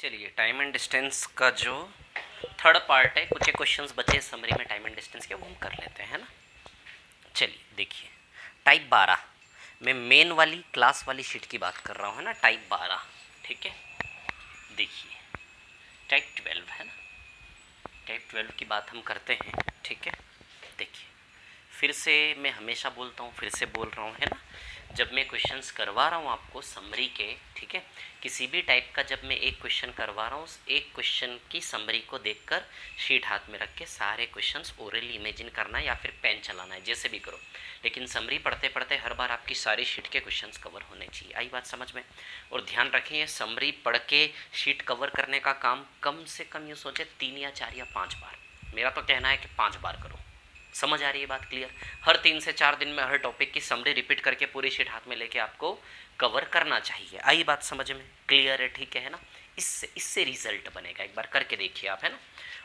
चलिए time and distance का जो थर्ड पार्ट है, कुछ एक क्वेश्चंस बचे समरी में टाइम एंड डिस्टेंस के, वो हम कर लेते हैं ना। चलिए देखिए, टाइप 12 मैं मेन वाली क्लास वाली शीट की बात कर रहा हूँ, है ना। टाइप 12, ठीक है। देखिए टाइप 12 है ना, टाइप 12 की बात हम करते हैं, ठीक है। देखिए फिर से मैं हमेशा बोलता हूँ, फिर से बोल रहा हूँ, है ना। जब मैं क्वेश्चंस करवा रहा हूँ आपको समरी के, ठीक है, किसी भी टाइप का जब मैं एक क्वेश्चन करवा रहा हूँ, उस एक क्वेश्चन की समरी को देखकर शीट हाथ में रख के सारे क्वेश्चंस ओरली इमेजिन करना है या फिर पेन चलाना है, जैसे भी करो। लेकिन समरी पढ़ते पढ़ते हर बार आपकी सारी शीट के क्वेश्चंस कवर होने चाहिए। आई बात समझ में? और ध्यान रखें, ये समरी पढ़ के शीट कवर करने का काम कम से कम ये सोचे 3 या 4 या 5 बार। मेरा तो कहना है कि 5 बार करो। समझ आ रही है बात? क्लियर? हर 3 से 4 दिन में हर टॉपिक की समरी रिपीट करके पूरी शीट हाथ में लेके आपको कवर करना चाहिए। आई बात समझ में? क्लियर है? ठीक है ना। इससे रिजल्ट बनेगा, एक बार करके देखिए आप, है ना।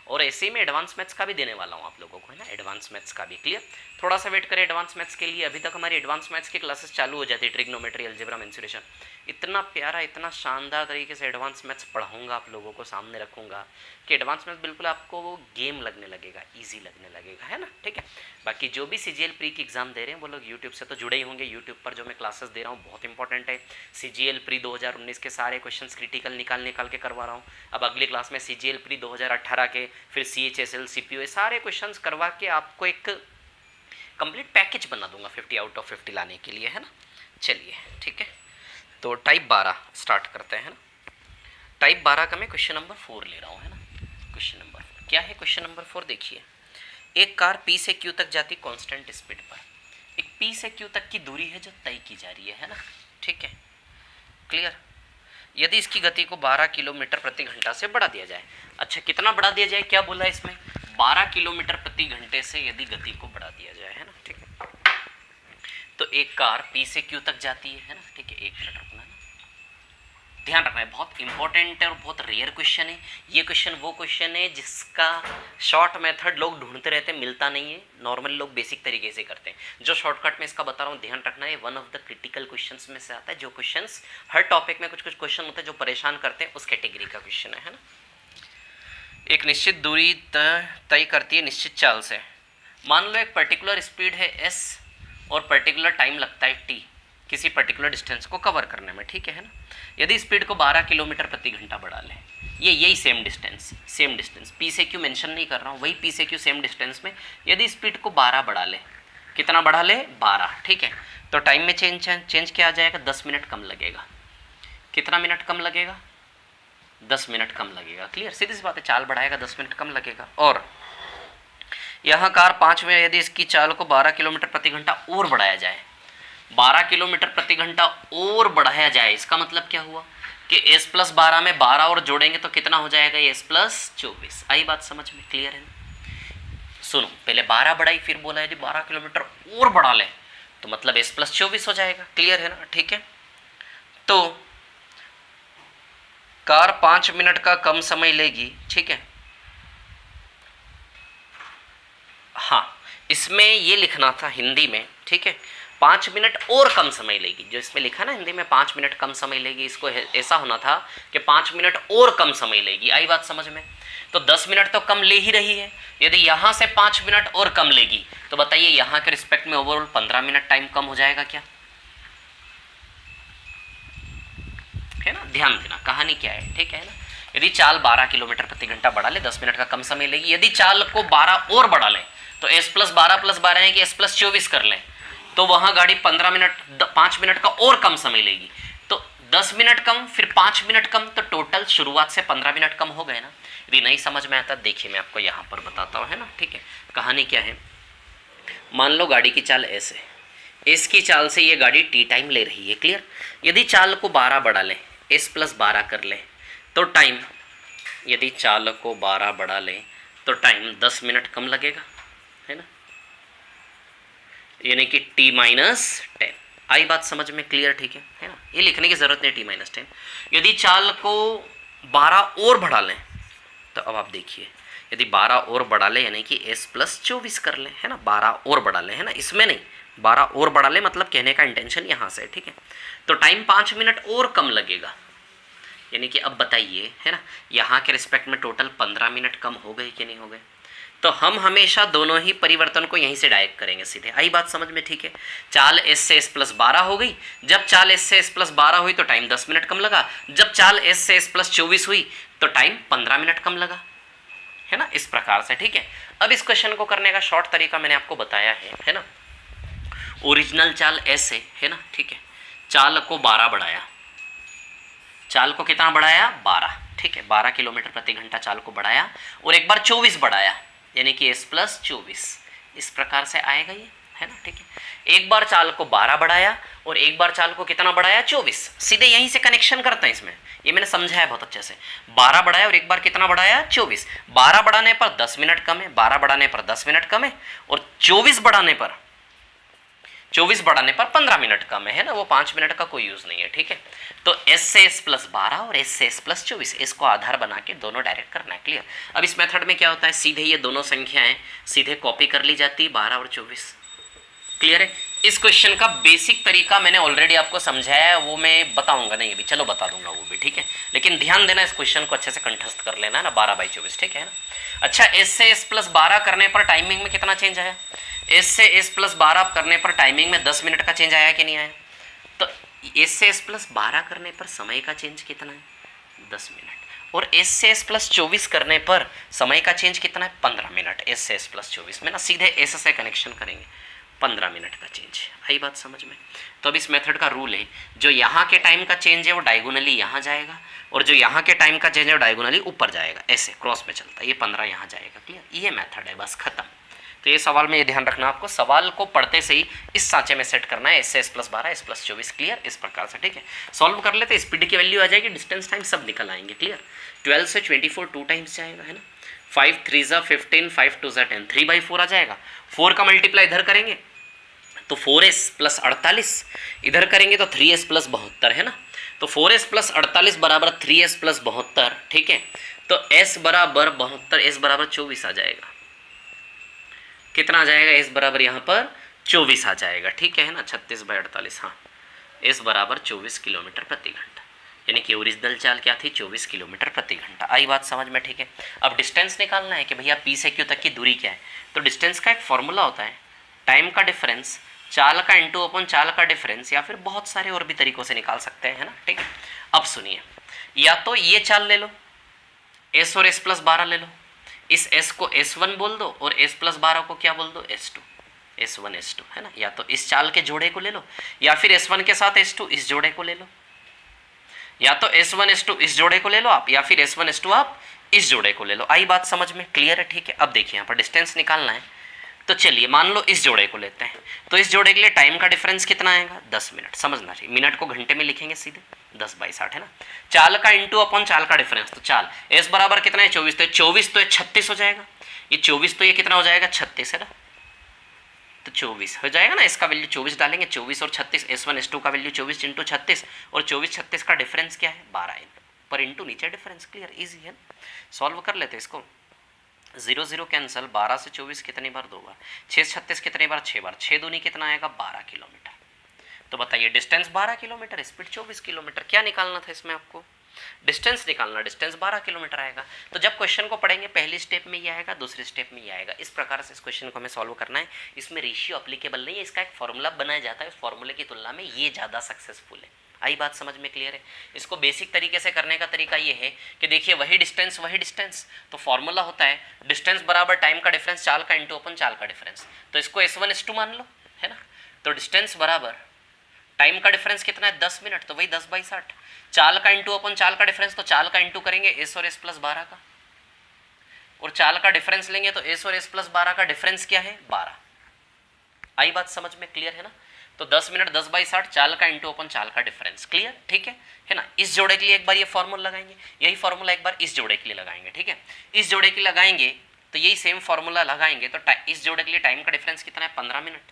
और ऐसे ही मैं एडवांस मैथ्स का भी देने वाला हूँ आप लोगों को, है ना। एडवांस मैथ्स का भी क्लियर। थोड़ा सा वेट करें एडवांस मैथ्स के लिए। अभी तक हमारी एडवांस मैथ्स की क्लासेस चालू हो जाती है, ट्रिग्नोमेट्री, अलजेब्रा, मेंसुरेशन। इतना प्यारा, इतना शानदार तरीके से एडवांस मैथ्स पढ़ाऊंगा आप लोगों को, सामने रखूंगा कि एडवांस मैथ्स बिल्कुल आपको वो गेम लगने लगेगा, ईजी लगने लगेगा, है ना। ठीक है। बाकी जो भी सीजीएल प्री की एग्जाम दे रहे हैं वो लोग यूट्यूब से तो जुड़े ही होंगे। यूट्यूब पर जो मैं क्लासेस दे रहा हूँ बहुत इंपॉर्टेंट है। सीजीएल प्री 2019 के सारे क्वेश्चंस क्रिटिकल निकाल के करवा रहा हूँ। अब अगली क्लास में सीजीएल प्री 2018 के, फिर सीएचएसएल, सीपीओ, सारे क्वेश्चंस करवा के आपको एक कंप्लीट पैकेज बना दूंगा 50 आउट ऑफ 50 लाने के लिए, है ना। चलिए ठीक है, तो टाइप 12 स्टार्ट करते हैं ना। टाइप 12 का मैं क्वेश्चन नंबर 4 ले रहा हूँ, है ना। क्वेश्चन नंबर 4 क्या है? क्वेश्चन नंबर 4 देखिए, एक कार P से Q तक जाती कांस्टेंट स्पीड पर। एक P से Q तक की दूरी है जो तय की जा रही है ना। ठीक है, क्लियर। यदि इसकी गति को 12 किलोमीटर प्रति घंटा से बढ़ा दिया जाए। अच्छा, कितना बढ़ा दिया जाए? क्या बोला है इसमें? 12 किलोमीटर प्रति घंटे से यदि गति को बढ़ा दिया जाए, है ना। ठीक है, तो एक कार P से Q तक जाती है ना। ठीक है, एक मिनट रुकना है ना, ध्यान रखना है, बहुत इंपॉर्टेंट है और बहुत रेयर क्वेश्चन है ये। क्वेश्चन वो क्वेश्चन है जिसका शॉर्ट मेथड लोग ढूंढते रहते हैं, मिलता नहीं है। नॉर्मल लोग बेसिक तरीके से करते हैं। जो शॉर्टकट में इसका बता रहा हूँ, ध्यान रखना है, one of the critical questions में से आता है। जो क्वेश्चंस हर टॉपिक में कुछ कुछ क्वेश्चन होते हैं जो परेशान करते हैं, उस कैटेगरी का क्वेश्चन है ना। एक निश्चित दूरी तय करती है निश्चित चाल से। मान लो एक पर्टिकुलर स्पीड है s और पर्टिकुलर टाइम लगता है t किसी पर्टिकुलर डिस्टेंस को कवर करने में, ठीक है ना। यदि स्पीड को 12 किलोमीटर प्रति घंटा बढ़ा लें, यही सेम डिस्टेंस P से Q मेंशन नहीं कर रहा हूँ, वही P से Q सेम डिस्टेंस में यदि स्पीड को 12 बढ़ा ले, कितना बढ़ा ले? 12, ठीक है। तो टाइम में चेंज क्या आ जाएगा? 10 मिनट कम लगेगा। कितना मिनट कम लगेगा? 10 मिनट कम लगेगा। क्लियर? सीधी सी बात है, चाल बढ़ाएगा 10 मिनट कम लगेगा। और यहाँ कार 5 में यदि इसकी चाल को 12 किलोमीटर प्रति घंटा और बढ़ाया जाए, 12 किलोमीटर प्रति घंटा और बढ़ाया जाए, इसका मतलब क्या हुआ कि s प्लस 12 में 12 और जोड़ेंगे तो कितना हो जाएगा? s plus 24। आई बात समझ में? क्लियर है ना। सुनो, पहले 12 बढ़ाई, फिर बोला यदि 12 किलोमीटर और बढ़ा ले तो मतलब s प्लस 24 हो जाएगा। क्लियर है ना। ठीक है, तो कार 5 मिनट का कम समय लेगी, ठीक है। हाँ, इसमें ये लिखना था हिंदी में, ठीक है, 5 मिनट और कम समय लेगी। जो इसमें लिखा ना हिंदी में 5 मिनट कम समय लेगी, इसको ऐसा होना था कि 5 मिनट और कम समय लेगी। आई बात समझ में? तो 10 मिनट तो कम ले ही रही है। यदि यहाँ से 5 मिनट और कम लेगी तो बताइए यहाँ के रिस्पेक्ट में ओवरऑल 15 मिनट टाइम कम हो जाएगा क्या? है ना, ध्यान देना कहानी क्या है, ठीक है ना। यदि चाल 12 किलोमीटर प्रति घंटा बढ़ा ले, 10 मिनट का कम समय लेगी। यदि चाल को 12 और बढ़ा ले तो s प्लस 12 है कि s प्लस 24 कर लें, तो वहां गाड़ी 5 मिनट का और कम समय लेगी। तो 10 मिनट कम, फिर 5 मिनट कम, तो टोटल शुरुआत से 15 मिनट कम हो गए ना। यदि नहीं समझ में आता देखिए मैं आपको यहाँ पर बताता हूँ, है ना। ठीक है, कहानी क्या है, मान लो गाड़ी की चाल s है, s की चाल से ये गाड़ी t टाइम ले रही है। क्लियर? यदि चाल को 12 बढ़ा लें, s प्लस 12 कर लें, तो टाइम, यदि चाल को 12 बढ़ा लें तो टाइम 10 मिनट कम लगेगा, है ना, यानी कि t माइनस 10। आई बात समझ में? क्लियर? ठीक है ना, ये लिखने की जरूरत नहीं, t माइनस 10। यदि चाल को 12 और बढ़ा लें तो अब आप देखिए, यदि 12 और बढ़ा लें यानी कि s प्लस 24 कर लें, है ना, 12 और बढ़ा लें, है ना, इसमें नहीं, 12 और बढ़ा लें, मतलब कहने का इंटेंशन यहाँ से है, ठीक है। तो टाइम 5 मिनट और कम लगेगा। यानी कि अब बताइए, है ना, यहाँ के रिस्पेक्ट में टोटल 15 मिनट कम हो गए कि नहीं हो गए? तो हम हमेशा दोनों ही परिवर्तन को यहीं से डायरेक्ट करेंगे सीधे। आई बात समझ में? ठीक है, चाल एस से एस प्लस 12 हो गई। जब चाल एस से एस प्लस 12 हुई तो टाइम 10 मिनट कम लगा। जब चाल एस से एस प्लस 24 हुई तो टाइम 15 मिनट कम लगा, है ना, इस प्रकार से। ठीक है, अब इस क्वेश्चन को करने का शॉर्ट तरीका मैंने आपको बताया है ना। ओरिजिनल चाल एस है ना, ठीक है, चाल को 12 बढ़ाया, चाल को कितना बढ़ाया? 12, ठीक है, 12 किलोमीटर प्रति घंटा चाल को बढ़ाया और एक बार 24 बढ़ाया, यानी कि s प्लस 24, इस प्रकार से आएगा ये, है ना, ठीक है। एक बार चाल को 12 बढ़ाया और एक बार चाल को कितना बढ़ाया? 24। सीधे यहीं से कनेक्शन करते हैं इसमें, ये मैंने समझाया बहुत अच्छे से। 12 बढ़ाया और एक बार कितना बढ़ाया? 24। 12 बढ़ाने पर 10 मिनट कम है, 12 बढ़ाने पर 10 मिनट कम है और 24 बढ़ाने पर 15 मिनट कम है ना, वो 5 मिनट का कोई यूज नहीं है, ठीक है। तो एस से एस प्लस 12 और एस से एस प्लस 24, इसको आधार बना के दोनों डायरेक्ट करना है, क्लियर। अब इस मेथड में क्या होता है, सीधे ये दोनों संख्याएं सीधे कॉपी कर ली जाती है, 12 और 24, क्लियर है। इस क्वेश्चन का बेसिक तरीका मैंने ऑलरेडी आपको समझाया है, वो मैं बताऊंगा नहीं अभी, चलो बता दूंगा वो भी, ठीक है। लेकिन ध्यान देना, इस क्वेश्चन को अच्छे से कंठस्थ कर लेना है ना, 12/24, ठीक है ना। अच्छा, एस से एस प्लस 12 करने पर टाइमिंग में कितना चेंज आया? एस से एस प्लस 12 करने पर टाइमिंग में 10 मिनट का चेंज आया कि नहीं आया? तो एस से एस प्लस 12 करने पर समय का चेंज कितना है? 10 मिनट। और एस से एस प्लस 24 करने पर समय का चेंज कितना है? 15 मिनट। एस से एस प्लस 24 में ना सीधे एस से कनेक्शन करेंगे, 15 मिनट का चेंज। आई बात समझ में? तो अब इस मेथड का रूल है, जो यहाँ के टाइम का चेंज है वो डायगोनली यहाँ जाएगा और जो यहाँ के टाइम का चेंज है वो डायगोनली ऊपर जाएगा, ऐसे क्रॉस में चलता है, ये 15 यहाँ जाएगा, क्लियर। ये मेथड है, बस खत्म। तो ये सवाल में ये ध्यान रखना आपको, सवाल को पढ़ते से ही इस सांचे में सेट करना है, एस से S plus 12 S plus 24, clear, इस प्रकार से, ठीक है। सॉल्व कर लेते, स्पीड की वैल्यू आ जाएगी, डिस्टेंस टाइम सब निकल आएंगे, क्लियर। 12 से 24 2 टाइम्स जाएगा, है ना। 5 3 ज़ा 15, 5 2 ज़ा 10, 3/4 आ जाएगा। 4 का मल्टीप्लाई इधर करेंगे तो 4s प्लस 48, इधर करेंगे तो 3s प्लस 72, है ना। तो 4s प्लस 48 बराबर 3s प्लस 72, ठीक है। तो s बराबर 72, s बराबर 24 आ जाएगा। कितना आ जाएगा? s बराबर यहाँ पर 24 आ जाएगा, ठीक है ना, 36/48, हाँ, s बराबर 24 किलोमीटर प्रति घंटा, यानी कि ओरिजिनल चाल क्या थी? 24 किलोमीटर प्रति घंटा। आई बात समझ में? ठीक है। अब डिस्टेंस निकालना है कि भैया P से Q तक की दूरी क्या है। तो डिस्टेंस का एक फॉर्मूला होता है, टाइम का डिफरेंस, चाल का इंटू अपन चाल का डिफरेंस, या फिर बहुत सारे और भी तरीकों से निकाल सकते हैं, है ना, ठीक है। अब सुनिए, या तो ये चाल ले लो, s और s प्लस 12 ले लो, इस s को s1 बोल दो और s प्लस 12 को क्या बोल दो? s2, s1 s2, है ना। या तो इस चाल के जोड़े को ले लो, या फिर s1 के साथ s2 इस जोड़े को ले लो, या तो s1 s2 इस जोड़े को ले लो आप, या फिर s1 s2 आप इस जोड़े को ले लो। आई बात समझ में? क्लियर है, ठीक है। अब देखिए यहाँ पर डिस्टेंस निकालना है, तो चलिए मान लो इस जोड़े को लेते हैं, तो इस जोड़े के लिए टाइम का डिफरेंस कितना आएगा? 10 मिनट। समझना चाहिए, मिनट को घंटे में लिखेंगे सीधे, 10/60, है ना। चाल का इंटू अपन चाल का डिफरेंस, तो चाल s बराबर कितना है? 24, तो 24 तो 36 हो जाएगा, ये 24 तो ये कितना हो जाएगा? 36, है ना। तो 24 हो जाएगा ना, इसका वैल्यू 24 डालेंगे, 24 और 36, s1 s2 का वैल्यू 24 इंटू 36, और 24 36 का डिफरेंस क्या है? 12 पर इंटू नीचे डिफरेंस, क्लियर, इजी है। सॉल्व कर लेते इसको, 0 0 कैंसिल, 12 से 24 कितनी बार? 2 बार, 6 36 कितनी बार? 6 बार, 6 दूनी कितना आएगा? 12 किलोमीटर। तो बताइए, डिस्टेंस 12 किलोमीटर, स्पीड 24 किलोमीटर। क्या निकालना था इसमें आपको? डिस्टेंस निकालना, डिस्टेंस 12 किलोमीटर आएगा। तो जब क्वेश्चन को पढ़ेंगे पहली स्टेप में ये आएगा, दूसरी स्टेप में ये आएगा, इस प्रकार से इस क्वेश्चन को हमें सॉल्व करना है। इसमें रेशियो अप्लीकेबल नहीं है, इसका एक फॉर्मूला बनाया जाता है, उस फॉर्मूले की तुलना में ये ज़्यादा सक्सेसफुल है। आई बात समझ में? क्लियर है। इसको बेसिक तरीके से करने का तरीका ये है कि देखिए, वही डिस्टेंस, तो फॉर्मूला होता है डिस्टेंस बराबर टाइम का डिफरेंस चाल का इंटू अपन चाल का डिफरेंस, तो इसको s1 s2 मान लो, है ना। तो डिस्टेंस बराबर टाइम का डिफरेंस कितना है? 10 मिनट, तो वही 10/60। चाल का इंटू अपन चाल का डिफरेंस, तो चाल का इंटू करेंगे s और s प्लस 12 का, और चाल का डिफरेंस लेंगे तो s और s प्लस 12 का डिफरेंस क्या है? 12। आई बात समझ में? क्लियर है ना। तो 10 मिनट 10/60, चाल का इंटू अपन चाल का डिफरेंस, क्लियर, ठीक है ना। इस जोड़े के लिए एक बार ये फॉर्मूला लगाएंगे, यही फॉर्मूला एक बार इस जोड़े के लिए लगाएंगे, ठीक है। इस जोड़े के लिए लगाएंगे तो यही सेम फॉर्मूला लगाएंगे, तो इस जोड़े के लिए टाइम का डिफरेंस कितना है? 15 मिनट,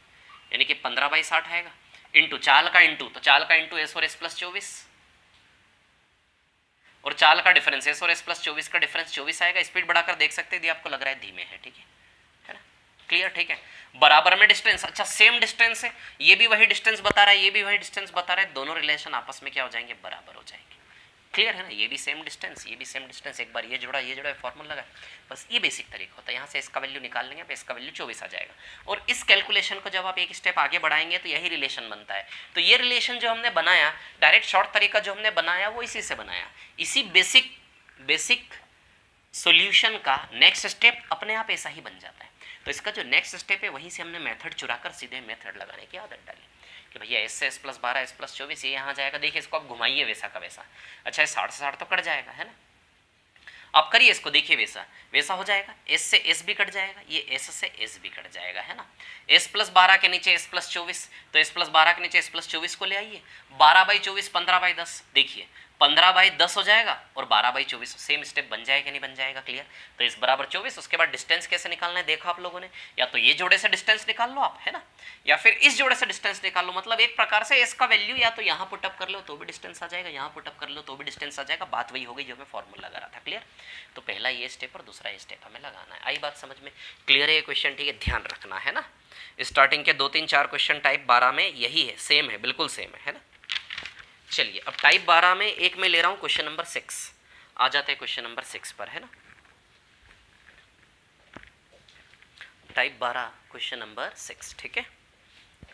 यानी कि 15/60 आएगा, इंटू चाल का इंटू, तो चाल का इंटू s और s प्लस 24, और चाल का डिफरेंस s और s प्लस 24 का डिफरेंस 24 आएगा। स्पीड बढ़ाकर देख सकते हैं यदि आपको लग रहा है धीमे है, ठीक है ना, क्लियर, ठीक है। बराबर में डिस्टेंस, अच्छा सेम डिस्टेंस है, ये भी वही डिस्टेंस बता रहा है, ये भी वही डिस्टेंस बता रहा है, दोनों रिलेशन आपस में क्या हो जाएंगे? बराबर हो जाएंगे, क्लियर है ना, ये भी सेम डिस्टेंस, ये भी सेम डिस्टेंस, एक बार ये जोड़ा फॉर्मूला लगा, बस ये बेसिक तरीका होता है। यहाँ से इसका वैल्यू निकाल लेंगे, इसका वैल्यू 24 आ जाएगा। और इस कैलकुलेशन को जब आप एक स्टेप आगे बढ़ाएंगे तो यही रिलेशन बनता है। तो ये रिलेशन जो हमने बनाया, डायरेक्ट शॉर्ट तरीका जो हमने बनाया वो इसी से बनाया। इसी बेसिक सॉल्यूशन का नेक्स्ट स्टेप अपने आप ऐसा ही बन जाता है। तो इसका जो नेक्स्ट स्टेप है वहीं से हमने मेथड चुराकर सीधे मेथड लगाने की आदत डाली कि भैया एस से एस प्लस 12 एस प्लस 24 ये यहाँ जाएगा। देखिए इसको आप घुमाइए वैसा का वैसा, अच्छा 60 से 60 तो कट जाएगा है ना। आप करिए इसको, देखिए वैसा हो जाएगा, एस से एस भी कट जाएगा, ये एस से एस भी कट जाएगा है ना। एस प्लस 12 के नीचे एस प्लस 24, तो एस प्लस 12 के नीचे एस प्लस 24 को ले आइए। 12/24 15/10, देखिए 15/10 हो जाएगा और 12/24 सेम स्टेप बन जाएगा नहीं बन जाएगा, क्लियर। तो इस बराबर 24, उसके बाद डिस्टेंस कैसे निकालना है देखा आप लोगों ने, या तो ये जोड़े से डिस्टेंस निकाल लो आप है ना, या फिर इस जोड़े से डिस्टेंस निकाल लो। मतलब एक प्रकार से एस का वैल्यू या तो यहाँ पुटअप कर लो तो भी डिस्टेंस आ जाएगा, यहाँ पुटअप कर लो तो भी डिस्टेंस आ जाएगा। बात वही हो गई जो मैं फॉर्मूला लगा रहा था, क्लियर। तो पहला ये स्टेप और दूसरा ये स्टेप हमें लगाना है। आई बात समझ में, क्लियर है ये क्वेश्चन, ठीक है, ध्यान रखना है ना। स्टार्टिंग के 2 3 4 क्वेश्चन टाइप 12 में यही है, सेम है, बिल्कुल सेम है ना। चलिए अब टाइप 12 में एक मैं ले रहा हूं क्वेश्चन नंबर 6, आ जाते हैं क्वेश्चन नंबर 6 पर है ना। टाइप 12 क्वेश्चन नंबर 6, ठीक है।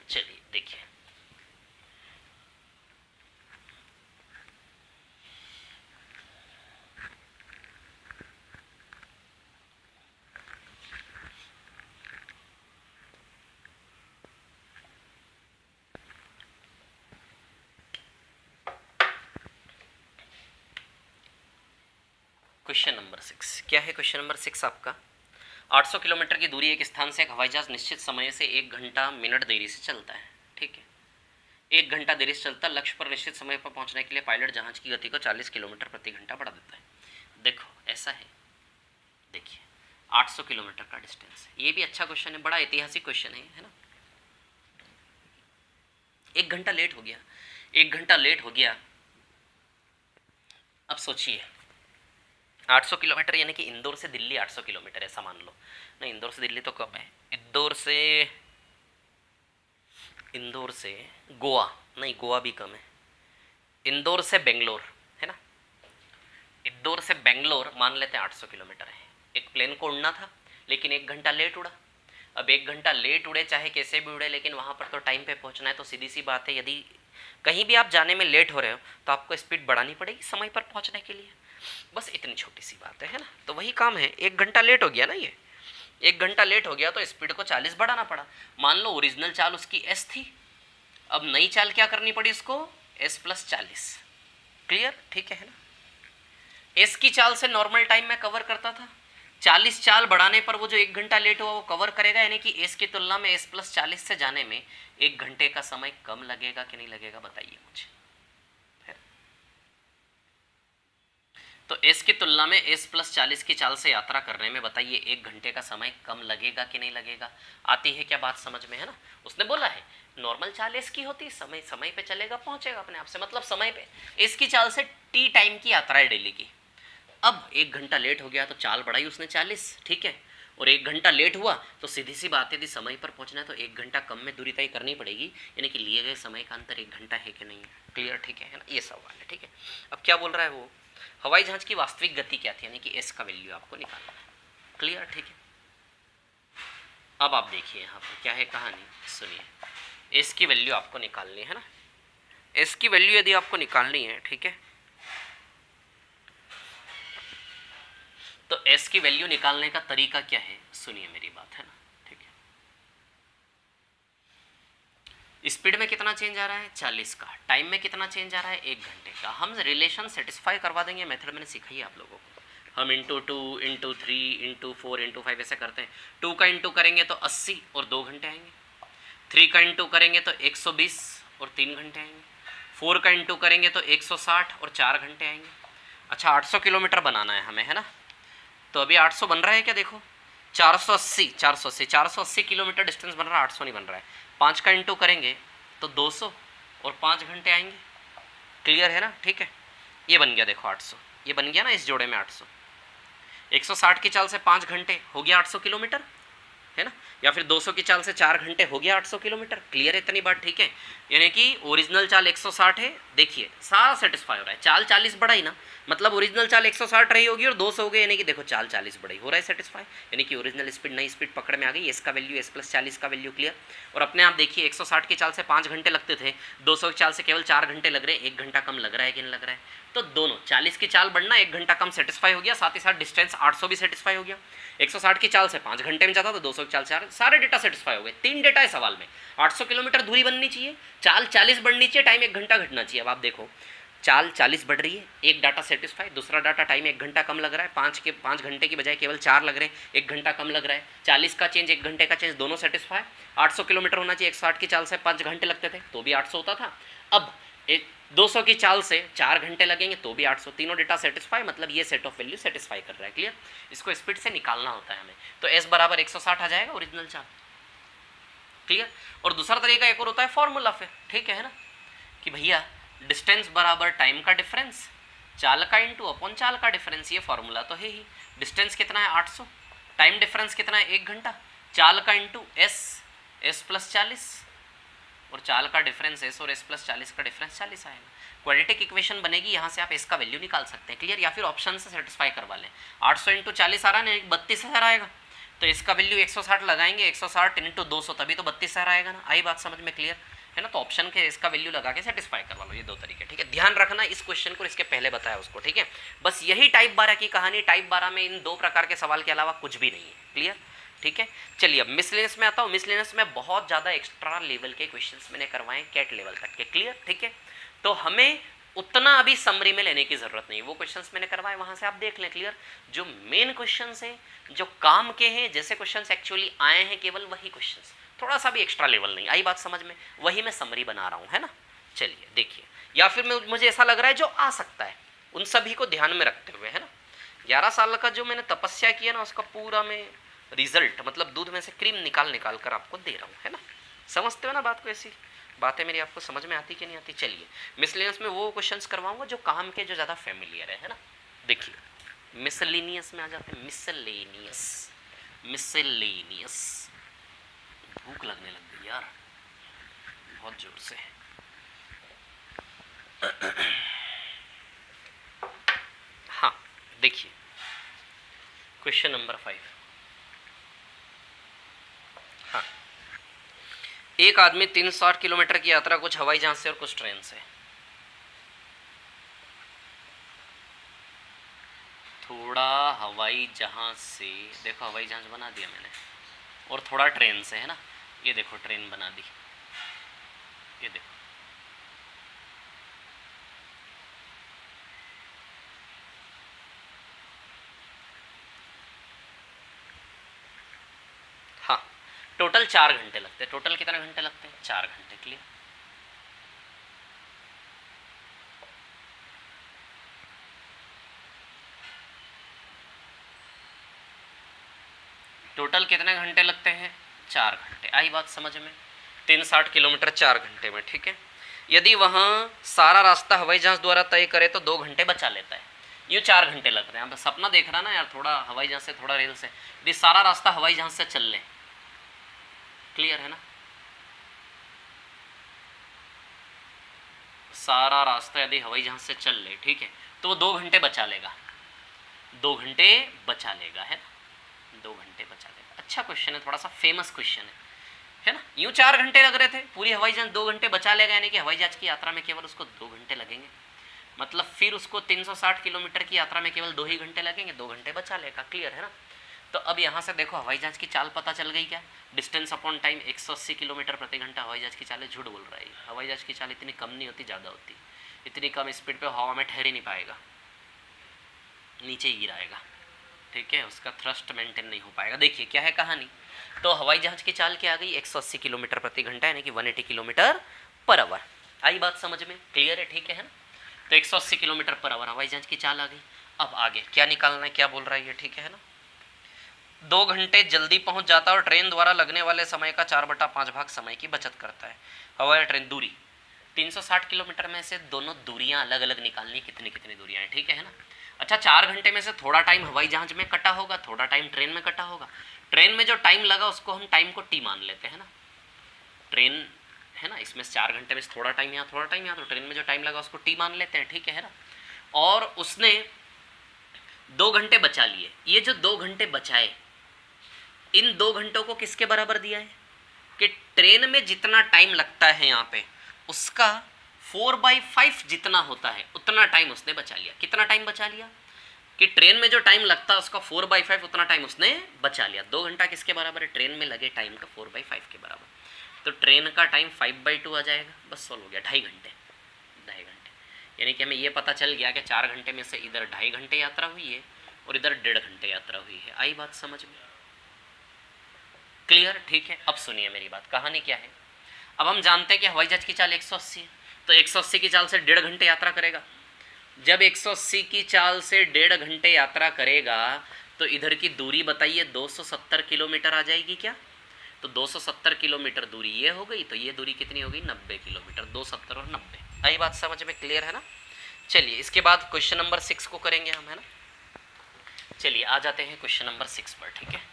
चलिए देखिए, क्वेश्चन नंबर 6 क्या है। क्वेश्चन नंबर 6 आपका, 800 किलोमीटर की दूरी एक स्थान से एक हवाई जहाज निश्चित समय से 1 घंटा मिनट देरी से चलता है, ठीक है। 1 घंटा देरी से चलता है, लक्ष्य पर निश्चित समय पर पहुंचने के लिए पायलट जहाज की गति को 40 किलोमीटर प्रति घंटा बढ़ा देता है। देखो ऐसा है, देखिए 800 किलोमीटर का डिस्टेंस, ये भी अच्छा क्वेश्चन है, बड़ा ऐतिहासिक क्वेश्चन है ना। 1 घंटा लेट हो गया, 1 घंटा लेट हो गया। अब सोचिए 800 किलोमीटर यानी कि इंदौर से दिल्ली 800 किलोमीटर ऐसा मान लो। नहीं इंदौर से दिल्ली तो कम है, इंदौर से गोवा, नहीं गोवा भी कम है। इंदौर से बेंगलोर है ना, इंदौर से बेंगलोर मान लेते हैं 800 किलोमीटर है। एक प्लेन को उड़ना था लेकिन 1 घंटा लेट उड़ा। अब 1 घंटा लेट उड़े चाहे कैसे भी उड़े, लेकिन वहाँ पर तो टाइम पे पहुँचना है। तो सीधी सी बात है, यदि कहीं भी आप जाने में लेट हो रहे हो तो आपको स्पीड बढ़ानी पड़ेगी समय पर पहुँचने के लिए। बस इतनी छोटी सी बात है ना। तो वही काम है, 1 घंटा लेट हो गया ना, ये 1 घंटा लेट हो गया तो स्पीड को 40 बढ़ाना पड़ा। मान लो ओरिजिनल चाल उसकी एस थी, अब नई चाल क्या करनी पड़ी इसको, एस प्लस 40, क्लियर, ठीक है ना। एस की चाल से नॉर्मल टाइम में कवर करता था, 40 चाल बढ़ाने पर वो जो 1 घंटा लेट हुआ वो कवर करेगा, यानी कि एस की तुलना में एस प्लस 40 से जाने में 1 घंटे का समय कम लगेगा कि नहीं लगेगा, बताइए मुझे। तो एस की तुलना में एस प्लस 40 की चाल से यात्रा करने में बताइए 1 घंटे का समय कम लगेगा कि नहीं लगेगा। आती है क्या बात समझ में, है ना। उसने बोला है नॉर्मल चाल एस की होती, समय पे चलेगा, पहुंचेगा अपने आप से, मतलब समय पे। एस की चाल से टी टाइम की यात्रा है डेली की। अब 1 घंटा लेट हो गया तो चाल बढ़ाई उसने 40, ठीक है, और 1 घंटा लेट हुआ तो सीधी सी बात है, यदि समय पर पहुंचना है तो 1 घंटा कम में दूरी तय करनी पड़ेगी, यानी कि लिए गए समय का अंतर 1 घंटा है कि नहीं, क्लियर, ठीक है ना, ये सवाल है, ठीक है। अब क्या बोल रहा है वो, हवाई जहाज की वास्तविक गति क्या थी, यानी कि एस का वैल्यू आपको निकालना है, क्लियर, ठीक है। अब आप देखिए यहाँ पर क्या है कहानी, सुनिए। एस की वैल्यू आपको निकालनी है ना, एस की वैल्यू यदि आपको निकालनी है, ठीक है, तो एस की वैल्यू निकालने का तरीका क्या है, सुनिए मेरी बात, है ना, ठीक है। स्पीड में कितना चेंज आ रहा है, 40 का। टाइम में कितना चेंज आ रहा है, 1 घंटे का। हम रिलेशन सेटिस्फाई करवा देंगे, मेथड मैंने सिखाई है आप लोगों को। हम इंटू 2 इंटू 3 इंटू 4 इंटू 5 ऐसे करते हैं। 2 का इंटू करेंगे तो 80 और 2 घंटे आएंगे। 3 का इंटू करेंगे तो 120 और 3 घंटे आएंगे। 4 का इंटू करेंगे तो 160 और 4 घंटे आएंगे। अच्छा 800 किलोमीटर बनाना है हमें, है ना। तो अभी 800 बन रहा है क्या, देखो 480 किलोमीटर डिस्टेंस बन रहा है, 800 नहीं बन रहा है। 5 का इंटू करेंगे तो 200 और 5 घंटे आएंगे, क्लियर है ना, ठीक है। ये बन गया देखो 800, ये बन गया ना इस जोड़े में 800। 160 की चाल से 5 घंटे हो गया 800 किलोमीटर, है ना, या फिर 200 की चाल से 4 घंटे हो गया 800 किलोमीटर। क्लियर है इतनी बात, ठीक है। यानी कि ओरिजिनल चाल 160 है, देखिए सारा सेटिस्फाई हो रहा है। चाल 40 बढ़ाई ना, मतलब ओरिजिनल चाल 160 रही होगी और 200 हो गए, यानी कि देखो चाल 40 बढ़ाई, हो रहा है सेटिस्फाई, यानी कि ओरिजिनल स्पीड नई स्पीड पकड़ में आ गई। एस का वैल्यू एस प्लस 40 का वैल्यू क्लियर। और अपने आप देखिए 160 की चाल से 5 घंटे लगते थे, 200 की चाल से केवल 4 घंटे लग रहे हैं, 1 घंटा कम लग रहा है कि नहीं लग रहा है। तो दोनों 40 की चाल बढ़ना 1 घंटा कम सेटिस्फाई हो गया, साथ ही साथ डिस्टेंस 800 भी सेटिस्फाई हो गया। 160 की चाल से 5 घंटे में जाता तो 200 की चाल से सारे डेटा सेटिस्फाई हो गए। 3 डेटा है सवाल में, 800 किलोमीटर दूरी बननी चाहिए, चाल 40 बढ़नी चाहिए, टाइम 1 घंटा घटना चाहिए। अब आप देखो चाल 40 बढ़ रही है, एक डाटा सेटिस्फाई, दूसरा डाटा टाइम 1 घंटा कम लग रहा है, 5 घंटे की बजाय केवल 4 लग रहे हैं, 1 घंटा कम लग रहा है। 40 का चेंज 1 घंटे का चेंज दोनों सेटिस्फाई। 800 किलोमीटर होना चाहिए, 160 की चाल से 5 घंटे लगते थे तो भी 800 होता था। अब 200 की चाल से 4 घंटे लगेंगे तो भी 800, तीनों डेटा सेटिस्फाई, मतलब ये सेट ऑफ वैल्यू सेटिस्फाई कर रहा है। क्लियर, इसको स्पीड से निकालना होता है हमें, तो एस बराबर 160 आ जाएगा ओरिजिनल चाल। क्लियर। और दूसरा तरीका एक और होता है फॉर्मूला फिर, ठीक है ना, कि भैया डिस्टेंस बराबर टाइम का डिफरेंस, चाल का इंटू अपॉन चाल का डिफरेंस, ये फॉर्मूला तो है ही। डिस्टेंस कितना है 800, टाइम डिफरेंस कितना है 1 घंटा, चाल का इंटू एस प्लस 40, और चाल का डिफरेंस एस और एस प्लस 40 का डिफरेंस 40 आएगा। क्वाड्रेटिक इक्वेशन बनेगी, यहाँ से आप एस का वैल्यू निकाल सकते हैं। क्लियर, या फिर ऑप्शन से सेटिस्फाई करवा लें। 800 इंटू 40 आ रहा है ना, 32,000 आएगा, तो इसका वैल्यू 160 लगाएंगे, 160 इंटू 200 तभी तो 32,000 आएगा ना। आई बात समझ में? क्लियर है ना। तो ऑप्शन के इसका वैल्यू लगा के सेटिस्फाई करवा लो, ये 2 तरीके, ठीक है। ध्यान रखना इस क्वेश्चन को, इसके पहले बताया उसको, ठीक है। बस यही टाइप 12 की कहानी। टाइप 12 में इन 2 प्रकार के सवाल के अलावा कुछ भी नहीं है। क्लियर, ठीक है। चलिए अब मिसलेनियस में आता हूँ। मिसलेनियस में बहुत ज़्यादा एक्स्ट्रा लेवल के क्वेश्चंस मैंने करवाए, कैट लेवल तक के। क्लियर, ठीक है। तो हमें उतना अभी समरी में लेने की जरूरत नहीं, वो क्वेश्चंस मैंने करवाए वहां से आप देख लें। क्लियर, जो मेन क्वेश्चंस हैं, जो काम के हैं, जैसे क्वेश्चंस एक्चुअली आए हैं, केवल वही क्वेश्चंस, थोड़ा सा भी एक्स्ट्रा लेवल नहीं। आई बात समझ में? वही मैं समरी बना रहा हूँ, है ना। चलिए देखिए, या फिर मुझे ऐसा लग रहा है जो आ सकता है उन सभी को ध्यान में रखते हुए, है ना। 11 साल का जो मैंने तपस्या किया ना, उसका पूरा मैं रिजल्ट, मतलब दूध में से क्रीम निकाल कर आपको दे रहा हूँ, है ना। समझते हो ना बात को? ऐसी बातें मेरी आपको समझ में आती कि नहीं आती? चलिए मिसलेनियस में वो क्वेश्चंस करवाऊंगा जो काम के, जो ज़्यादा फेमिलियर है ना। देखिए मिसलेनियस में आ जाते हैं। मिसलेनियस भूख लगने लग गई यार बहुत जोर से। हाँ देखिए क्वेश्चन नंबर 5। हाँ, एक आदमी 360 किलोमीटर की यात्रा कुछ हवाई जहाज से और कुछ ट्रेन से, थोड़ा हवाई जहाज से, देखो हवाई जहाज बना दिया मैंने, और थोड़ा ट्रेन से, है ना। ये देखो ट्रेन बना दी, ये देखो। हाँ, टोटल 4 घंटे लगते हैं। टोटल कितने घंटे लगते हैं? 4 घंटे। क्लियर, टोटल कितने घंटे लगते हैं? 4 घंटे। आई बात समझ में? 360 किलोमीटर 4 घंटे में, ठीक है। यदि वहाँ सारा रास्ता हवाई जहाज द्वारा तय करे तो 2 घंटे बचा लेता है। यूँ 4 घंटे लग रहे हैं। अब सपना देख रहा ना यार, थोड़ा हवाई जहाज से थोड़ा रेल से, यदि सारा रास्ता हवाई जहाज से चल ले। क्लियर है ना, सारा रास्ता यदि हवाई जहाज से चल ले, ठीक है, तो वो 2 घंटे बचा लेगा। 2 घंटे बचा लेगा, है ना, 2 घंटे बचा लेगा। अच्छा क्वेश्चन है, थोड़ा सा फेमस क्वेश्चन है ना। यूँ 4 घंटे लग रहे थे, पूरी हवाई जहाज 2 घंटे बचा लेगा, यानी कि हवाई जहाज की यात्रा में केवल उसको 2 घंटे लगेंगे। मतलब फिर उसको 360 किलोमीटर की यात्रा में केवल 2 ही घंटे लगेंगे, 2 घंटे बचा लेगा। क्लियर है ना। तो अब यहाँ से देखो हवाई जहाज की चाल पता चल गई क्या? डिस्टेंस अपॉन टाइम 180 किलोमीटर प्रति घंटा हवाई जहाज की चाल है। झूठ बोल रहा है, हवाई जहाज की चाल इतनी कम नहीं होती, ज़्यादा होती। इतनी कम स्पीड पे हवा में ठहर ही नहीं पाएगा, नीचे ही गिराएगा, ठीक है, उसका थ्रस्ट मेंटेन नहीं हो पाएगा। देखिए क्या है कहानी। तो हवाई जहाज की चाल क्या आ गई? 180 किलोमीटर प्रति घंटा, यानी कि 180 किलोमीटर पर आवर। आई बात समझ में? क्लियर है, ठीक है ना। तो 180 किलोमीटर पर आवर हवाई जहाज की चाल आ गई। अब आगे क्या निकालना है, क्या बोल रहा है ये, ठीक है ना। 2 घंटे जल्दी पहुंच जाता है और ट्रेन द्वारा लगने वाले समय का 4/5 भाग समय की बचत करता है। हवाई ट्रेन दूरी 360 किलोमीटर में से दोनों दूरियां अलग अलग निकालनी, कितनी कितनी दूरियां हैं, ठीक है ना। अच्छा 4 घंटे में से थोड़ा टाइम हवाई जहाज में कटा होगा, थोड़ा टाइम ट्रेन में कटा होगा। ट्रेन में जो टाइम लगा उसको हम टाइम को टी मान लेते हैं ना, ट्रेन है ना, इसमें 4 घंटे में से थोड़ा टाइम यहाँ थोड़ा टाइम यहाँ, तो ट्रेन में जो टाइम लगा उसको टी मान लेते हैं, ठीक है ना। और उसने 2 घंटे बचा लिए, ये जो 2 घंटे बचाए, इन 2 घंटों को किसके बराबर दिया है कि ट्रेन में जितना टाइम लगता है यहाँ पे उसका 4/5 जितना होता है उतना टाइम उसने बचा लिया। कितना टाइम बचा लिया कि ट्रेन में जो टाइम लगता है उसका 4/5 उतना टाइम उसने बचा लिया। 2 घंटा किसके बराबर है, ट्रेन में लगे टाइम का 4/5 के बराबर। तो ट्रेन का टाइम 5/2 आ जाएगा, बस सॉल्व हो गया। 2.5 घंटे, 2.5 घंटे, यानी कि हमें ये पता चल गया कि 4 घंटे में से इधर 2.5 घंटे यात्रा हुई है और इधर 1.5 घंटे यात्रा हुई है। आई बात समझ में? क्लियर, ठीक है। अब सुनिए मेरी बात, कहानी क्या है। अब हम जानते हैं कि हवाई जहाज की चाल 180 है, तो 180 की चाल से 1.5 घंटे यात्रा करेगा। जब 180 की चाल से 1.5 घंटे यात्रा करेगा तो इधर की दूरी बताइए 270 किलोमीटर आ जाएगी क्या? तो 270 किलोमीटर दूरी ये हो गई, तो ये दूरी कितनी हो गई, 90 किलोमीटर। 270 और 90, आई बात समझ में? क्लियर है ना। चलिए इसके बाद क्वेश्चन नंबर 6 को करेंगे हम, है ना। चलिए आ जाते हैं क्वेश्चन नंबर 6 पर, ठीक है ना।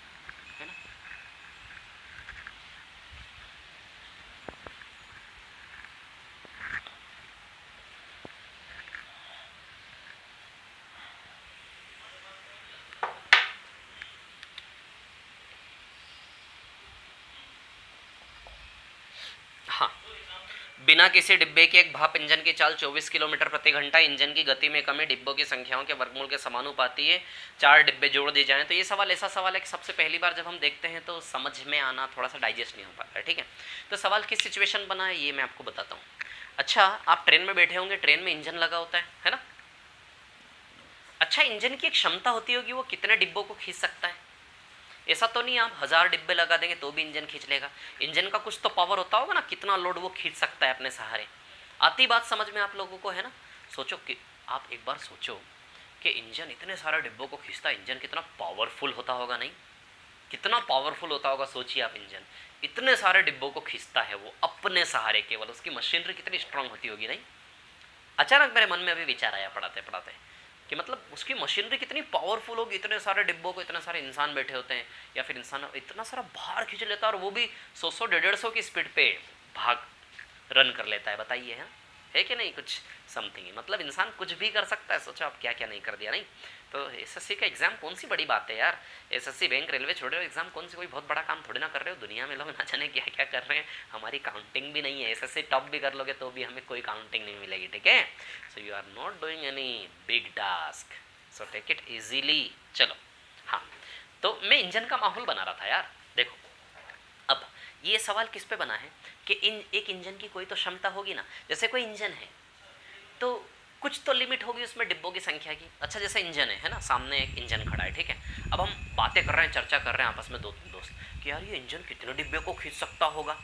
हाँ, बिना किसी डिब्बे के एक भाप इंजन की चाल 24 किलोमीटर प्रति घंटा, इंजन की गति में कमी डिब्बों की संख्याओं के वर्गमूल के समानुपाती है, 4 डिब्बे जोड़ दिए जाएं। तो ये सवाल ऐसा सवाल है कि सबसे पहली बार जब हम देखते हैं तो समझ में आना थोड़ा सा डाइजेस्ट नहीं हो पाता है, ठीक है। तो सवाल किस सिचुएशन बना है ये मैं आपको बताता हूँ। अच्छा, आप ट्रेन में बैठे होंगे, ट्रेन में इंजन लगा होता है ना। अच्छा, इंजन की एक क्षमता होती होगी, वो कितने डिब्बों को खींच सकता है। ऐसा तो नहीं आप 1000 डिब्बे लगा देंगे तो भी इंजन खींच लेगा। इंजन का कुछ तो पावर होता होगा ना, कितना लोड वो खींच सकता है अपने सहारे। आती बात समझ में आप लोगों को, है ना। सोचो कि आप एक बार सोचो कि इंजन इतने सारे डिब्बों को खींचता है, इंजन कितना पावरफुल होता होगा, नहीं कितना पावरफुल होता होगा। सोचिए आप, इंजन इतने सारे डिब्बों को खींचता है वो अपने सहारे केवल, उसकी मशीनरी कितनी स्ट्रांग होती होगी, नहीं। अचानक मेरे मन में अभी विचार आया पढ़ाते पढ़ाते कि मतलब उसकी मशीनरी कितनी पावरफुल होगी। इतने सारे डिब्बों को इतने सारे इंसान बैठे होते हैं, या फिर इंसान इतना सारा भार खींच लेता है और वो भी 100 150 की स्पीड पे भाग रन कर लेता है। बताइए, है कि नहीं कुछ समथिंग है। मतलब इंसान कुछ भी कर सकता है। सोचो आप क्या क्या नहीं कर दिया, नहीं। तो एसएससी का एग्जाम कौन सी बड़ी बात है यार। एसएससी बैंक रेलवे छोड़ रहे हो एग्जाम, कौन सी कोई बहुत बड़ा काम थोड़ी ना कर रहे हो। दुनिया में लोग ना जाने क्या क्या कर रहे हैं, हमारी काउंटिंग भी नहीं है। एसएससी टॉप भी कर लोगे तो भी हमें कोई काउंटिंग नहीं मिलेगी, ठीक है। So you are not doing any big task, so take it easily. चलो, हाँ, तो मैं इंजन का माहौल बना रहा था यार। देखो, अब ये सवाल किस पे बना है कि एक इंजन की कोई तो क्षमता होगी ना। जैसे कोई इंजन है तो कुछ तो लिमिट होगी उसमें डिब्बों की संख्या की। अच्छा, जैसे इंजन है ना, सामने एक इंजन खड़ा है, ठीक है। अब हम बातें कर रहे हैं, चर्चा कर रहे हैं आपस में दो तीन दोस्त कि यार ये इंजन कितने डिब्बे को खींच सकता होगा,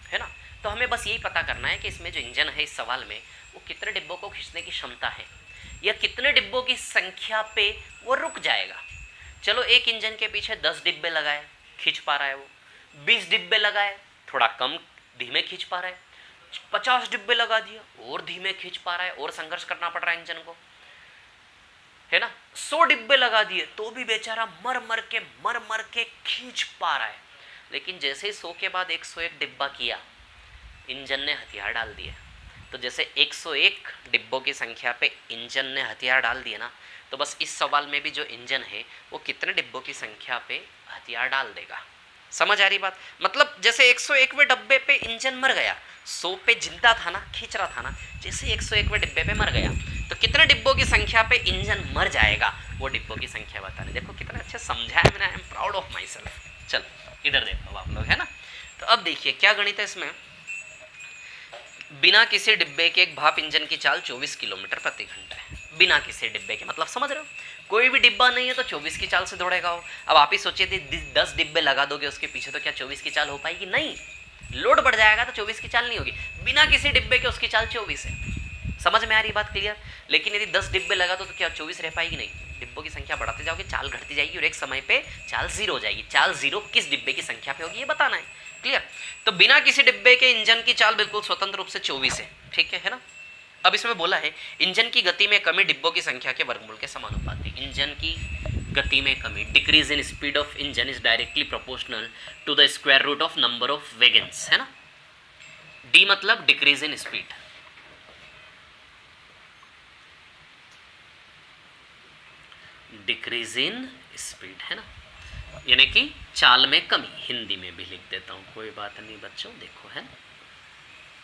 है ना। तो हमें बस यही पता करना है कि इसमें जो इंजन है इस सवाल में वो कितने डिब्बों को खींचने की क्षमता है, या कितने डिब्बों की संख्या पे वो रुक जाएगा। चलो, एक इंजन के पीछे 10 डिब्बे लगाए, खींच पा रहा है वो। 20 डिब्बे लगाए, थोड़ा कम धीमे खींच पा रहा है। 50 डिब्बे लगा दिया, और धीमे खींच पा रहा है, और संघर्ष करना पड़ रहा है इंजन को, है ना। 100 डिब्बे लगा दिए तो भी बेचारा मर मर के खींच पा रहा है। लेकिन जैसे ही 100 के बाद 101 डिब्बा किया, इंजन ने हथियार डाल दिए। तो जैसे 101 डिब्बों की संख्या पे इंजन ने हथियार डाल दिए ना, तो बस इस सवाल में भी जो इंजन है वो कितने डिब्बों की संख्या पे हथियार डाल देगा। समझ आ रही बात। मतलब जैसे 101वें डिब्बे पे इंजन मर गया, 100 पे जिंदा था ना, खींच रहा था ना, जैसे 101वें डिब्बे पे मर गया तो कितने डिब्बों की संख्या पे इंजन मर जाएगा, वो डिब्बों की संख्या बताने। देखो कितना अच्छे समझाया मैंने, I am proud of my self. चलो इधर देखो आप लोग, है ना। तो अब देखिए क्या गणित है इसमें। बिना किसी डिब्बे के एक भाप इंजन की चाल 24 किलोमीटर प्रति घंटा है। बिना किसी डिब्बे के, मतलब समझ रहे हो, कोई भी डिब्बा नहीं है तो 24 की चाल से दौड़ेगा वो। अब आप ही सोचिए 10 डिब्बे लगा दोगे उसके पीछे, तो क्या 24 की चाल हो पाएगी? नहीं, लोड बढ़ जाएगा तो 24 की चाल नहीं होगी। बिना किसी डिब्बे के उसकी चाल 24 है। समझ में आ रही बात, क्लियर। लेकिन यदि 10 डिब्बे लगा दो तो क्या 24 रह पाएगी? नहीं, डिब्बों की संख्या बढ़ाते जाओगे, चाल घटती जाएगी और एक समय पे चाल 0 हो जाएगी। चाल 0 किस डिब्बे की संख्या पे होगी ये बताना है, क्लियर। तो बिना किसी डिब्बे के इंजन की चाल बिल्कुल स्वतंत्र रूप से 24 है, ठीक है ना। अब इसमें बोला है इंजन की गति में कमी डिब्बों की संख्या के वर्गमूल के समानुपाती। इंजन की गति में कमी, decrease in speed of engine is directly proportional to the square root of number of wagons, है ना। डी मतलब decrease in speed, decrease in speed, है ना, यानी कि चाल में कमी। हिंदी में भी लिख देता हूं, कोई बात नहीं बच्चों, देखो है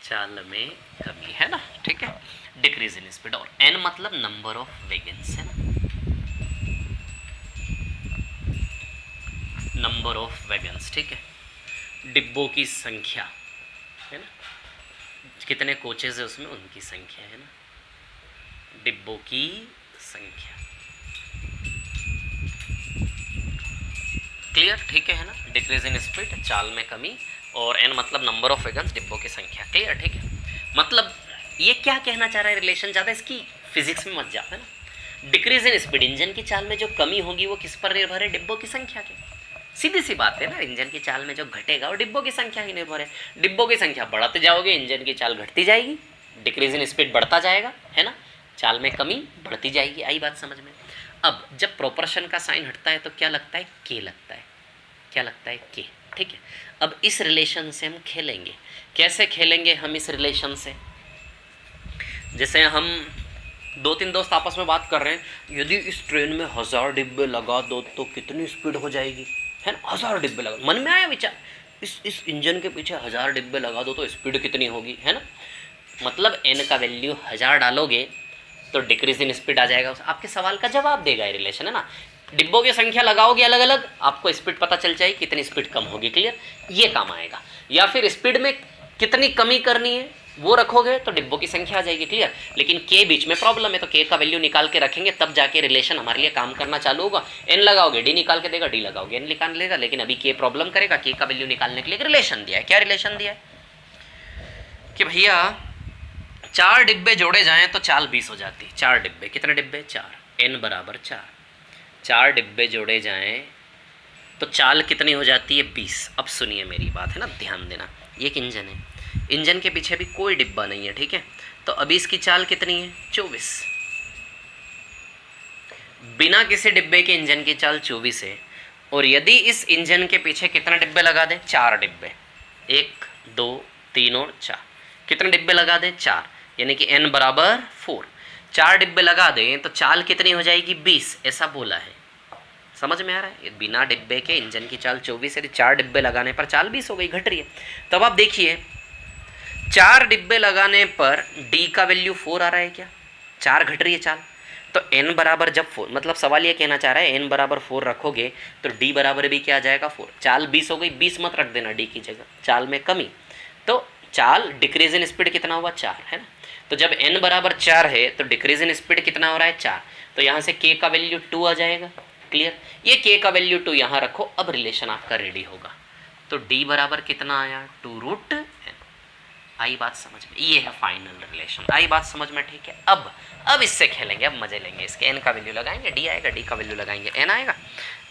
चाल में कमी, है ना, ठीक है, डिक्रीज इन स्पीड। और एन मतलब नंबर ऑफ वैगन्स, है ना, नंबर ऑफ वैगन्स, ठीक है, डिब्बों की संख्या, है ना, कितने कोचेज है उसमें उनकी संख्या, है ना, डिब्बों की संख्या। क्लियर, ठीक है ना, डिक्रीज इन स्पीड, चाल में कमी, और एन मतलब नंबर ऑफ वैगन्स, डिब्बों की संख्या। क्लियर, ठीक है। मतलब ये क्या कहना चाह रहा है, रिलेशन ज़्यादा इसकी फिजिक्स में मत जाओ, है ना। डिक्रीज इन स्पीड, इंजन की चाल में जो कमी होगी वो किस पर निर्भर है, डिब्बों की संख्या के। सीधी सी बात है ना, इंजन की चाल में जो घटेगा वो डिब्बों की संख्या ही निर्भर है। डिब्बों की संख्या बढ़ाते जाओगे, इंजन की चाल घटती जाएगी, डिक्रीज इन स्पीड बढ़ता जाएगा, है ना, चाल में कमी बढ़ती जाएगी। आई बात समझ में। अब जब प्रोपोर्शन का साइन हटता है तो क्या लगता है, के लगता है, क्या लगता है, के, ठीक है। अब इस रिलेशन से हम खेलेंगे, कैसे खेलेंगे हम इस रिलेशन से, जैसे हम 2-3 दोस्त आपस में बात कर रहे हैं, यदि इस ट्रेन में 1000 डिब्बे लगा दो तो कितनी स्पीड हो जाएगी, है ना, 1000 डिब्बे लगा, मन में आया विचार, इस इंजन के पीछे 1000 डिब्बे लगा दो तो स्पीड कितनी होगी, है ना। मतलब एन का वैल्यू 1000 डालोगे तो डिक्रीज इन स्पीड आ जाएगा। आपके सवाल का जवाब देगा ये रिलेशन, है ना। डिब्बों की संख्या लगाओगे अलग अलग, आपको स्पीड पता चल जाएगी, कितनी स्पीड कम होगी। क्लियर, ये काम आएगा। या फिर स्पीड में कितनी कमी करनी है वो रखोगे तो डिब्बों की संख्या आ जाएगी। क्लियर, लेकिन के बीच में प्रॉब्लम है, तो के का वैल्यू निकाल के रखेंगे तब जाके रिलेशन हमारे लिए काम करना चालू होगा। एन लगाओगे डी निकाल के देगा, डी लगाओगे एन निकाल लेगा, लेकिन अभी के प्रॉब्लम करेगा। के का वैल्यू निकालने के लिए रिलेशन दिया है। क्या रिलेशन दिया है कि भैया 4 डिब्बे जोड़े जाएं तो चाल 20 हो जाती है। 4 डिब्बे, कितने डिब्बे, 4, एन बराबर 4। 4 डिब्बे जोड़े जाएं तो चाल कितनी हो जाती है, 20। अब सुनिए मेरी बात, है ना, ध्यान देना। ये एक इंजन है, इंजन के पीछे भी कोई डिब्बा नहीं है, ठीक है, तो अभी इसकी चाल कितनी है, 24। बिना किसी डिब्बे के इंजन की चाल 24 है। और यदि इस इंजन के पीछे कितने डिब्बे लगा दें, 4 डिब्बे, 1 2 3 और 4, कितने डिब्बे लगा दें, 4, यानी कि n बराबर 4। 4 डिब्बे लगा दें तो चाल कितनी हो जाएगी, 20। ऐसा बोला है, समझ में आ रहा है। बिना डिब्बे के इंजन की चाल 24, यदि 4 डिब्बे लगाने पर चाल 20 हो गई, घट रही है। तब आप देखिए 4 डिब्बे लगाने पर d का वैल्यू 4 आ रहा है क्या, 4 घट रही है चाल, तो n बराबर जब 4, मतलब सवाल ये कहना चाह रहा है n बराबर 4 रखोगे तो d बराबर भी क्या आ जाएगा, 4। चाल 20 हो गई, 20 मत रख देना d की जगह, चाल में कमी, तो चाल डिक्रीज इन स्पीड कितना हुआ, 4, है ना। तो जब n बराबर 4 है तो डिक्रीज इन स्पीड कितना हो रहा है, 4, तो यहाँ से k का वैल्यू 2 आ जाएगा। क्लियर, ये k का वैल्यू 2 यहाँ रखो, अब रिलेशन आपका रेडी होगा। तो d बराबर कितना आया, 2√n। आई बात समझ में, ये है फाइनल रिलेशन। आई बात समझ में, ठीक है। अब इससे खेलेंगे, अब मजे लेंगे इसके। n का वैल्यू लगाएंगे, d आएगा, d का वैल्यू लगाएंगे, n आएगा।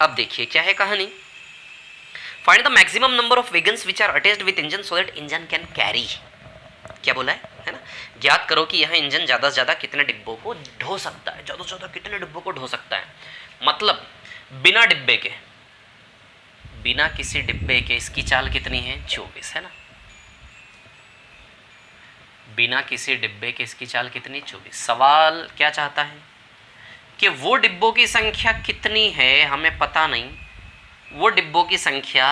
अब देखिए क्या है कहानी, find the maximum number of wagons which are attached with engine so that engine can carry. क्या बोला है ना, ज्ञात करो कि यह इंजन ज़्यादा से ज़्यादा कितने डिब्बों को ढो सकता है, ज़्यादा से ज़्यादा कितने डिब्बों को ढो सकता है। मतलब बिना डिब्बे के, बिना किसी डिब्बे के इसकी चाल कितनी है, 24, है ना। बिना किसी डिब्बे के इसकी चाल कितनी, 24। सवाल क्या चाहता है कि वो डिब्बों की संख्या कितनी है, हमें पता नहीं, वो डिब्बों की संख्या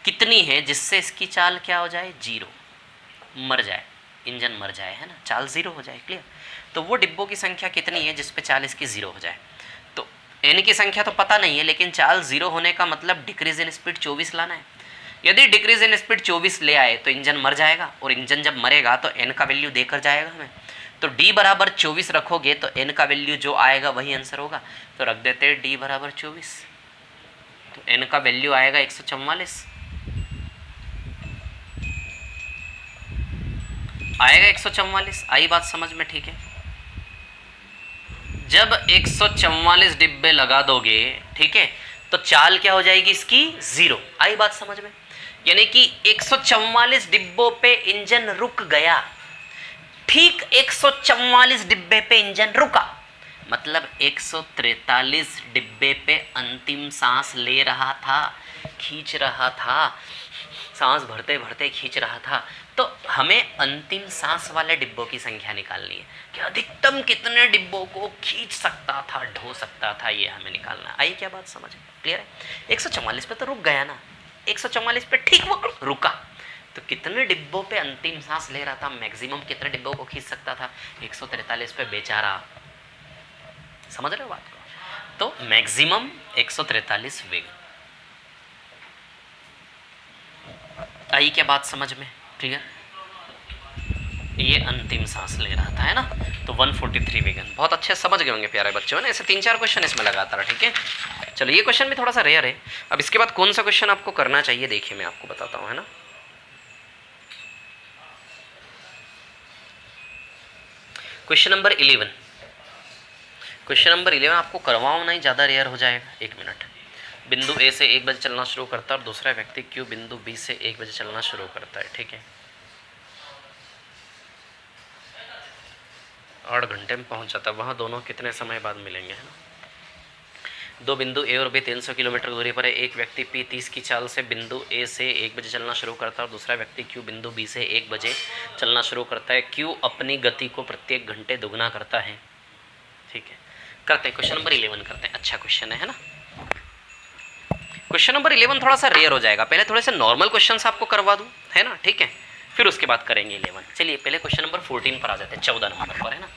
कितनी है जिससे इसकी चाल क्या हो जाए, 0, मर जाए, इंजन मर जाए, है ना, चाल 0 हो जाए। क्लियर, तो वो डिब्बों की संख्या कितनी है जिस पे चाल इसकी 0 हो जाए। तो n की संख्या तो पता नहीं है, लेकिन चाल 0 होने का मतलब डिक्रीज इन स्पीड 24 लाना है। यदि डिक्रीज इन स्पीड 24 ले आए तो इंजन मर जाएगा, और इंजन जब मरेगा तो n का वैल्यू देकर जाएगा हमें। तो d बराबर 24 रखोगे तो n का वैल्यू जो आएगा वही आंसर होगा। तो रख देते हैं d बराबर 24, तो n का वैल्यू आएगा 144, आएगा 144। आई बात समझ में, ठीक है। जब 144 डिब्बे लगा दोगे, ठीक है, तो चाल क्या हो जाएगी इसकी, 0। आई बात समझ में, यानी कि 144 डिब्बों पे इंजन रुक गया। ठीक 144 डिब्बे पे इंजन रुका, मतलब 143 डिब्बे पे अंतिम सांस ले रहा था, खींच रहा था, सांस भरते भरते खींच रहा था। तो हमें अंतिम सांस वाले डिब्बों की संख्या निकालनी है कि अधिकतम कितने डिब्बों को खींच सकता था, ढो सकता था, ये हमें निकालना है। आई क्या बात समझ? क्लियर है? 144 पे तो रुक गया ना, 144 पे ठीक वो रुका, तो कितने डिब्बों पे अंतिम सांस ले रहा था, मैक्सिमम कितने डिब्बों को खींच सकता था? 143 पे बेचारा। समझ रहे हो बात को? तो मैक्सिमम 143 वेग। आई क्या बात समझ में? क्लियर? ये अंतिम सांस ले रहा था, है ना, तो 143 वेगन। बहुत अच्छे समझ गए होंगे प्यारे बच्चों ने। ऐसे 3-4 क्वेश्चन इसमें लगातार, ठीक है। चलो ये क्वेश्चन भी थोड़ा सा रेयर है। अब इसके बाद कौन सा क्वेश्चन आपको करना चाहिए, देखिए मैं आपको बताता हूँ, है ना। क्वेश्चन नंबर 11, क्वेश्चन नंबर 11 आपको करवाओ नहीं, ज़्यादा रेयर हो जाएगा। 1 मिनट। बिंदु ए से 1 बजे चलना शुरू करता है और दूसरा व्यक्ति क्यू बिंदु बी से 1 बजे चलना शुरू करता है, ठीक है। 8 घंटे में पहुंच जाता है वहाँ, दोनों कितने समय बाद मिलेंगे, है ना। दो बिंदु ए और बी 300 किलोमीटर दूरी पर है। एक व्यक्ति पी 30 की चाल से बिंदु ए से 1 बजे चलना शुरू करता है और दूसरा व्यक्ति क्यू बिंदु बी से 1 बजे चलना शुरू करता है। क्यू अपनी गति को प्रत्येक घंटे दुगना करता है, ठीक है। करते हैं क्वेश्चन नंबर 11 करते हैं। अच्छा क्वेश्चन है ना। क्वेश्चन नंबर 11 थोड़ा सा रेयर हो जाएगा, पहले थोड़े से नॉर्मल क्वेश्चंस आपको करवा दूं, है ना, ठीक है, फिर उसके बाद करेंगे 11। चलिए पहले क्वेश्चन नंबर 14 पर आ जाते हैं, 14 नंबर पर, है ना।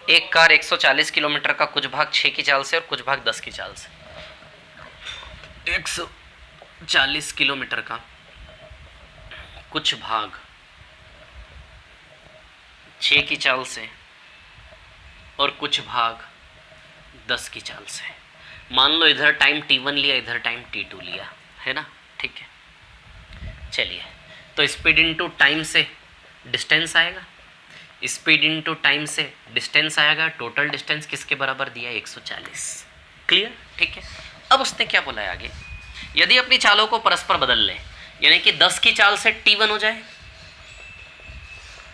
एक कार 140 किलोमीटर का कुछ भाग 6 की चाल से और कुछ भाग 10 की चाल से, 140 किलोमीटर का कुछ भाग 6 की चाल से और कुछ भाग 10 की चाल से। मान लो इधर टाइम t1 लिया, इधर टाइम t2 लिया, है ना, ठीक है। चलिए तो स्पीड इनटू टाइम से डिस्टेंस आएगा, स्पीड इनटू टाइम से डिस्टेंस आएगा। टोटल डिस्टेंस किसके बराबर दिया है? 140। क्लियर, ठीक है। अब उसने क्या बोला है आगे, यदि अपनी चालों को परस्पर बदल लें, यानी कि 10 की चाल से t1 हो जाए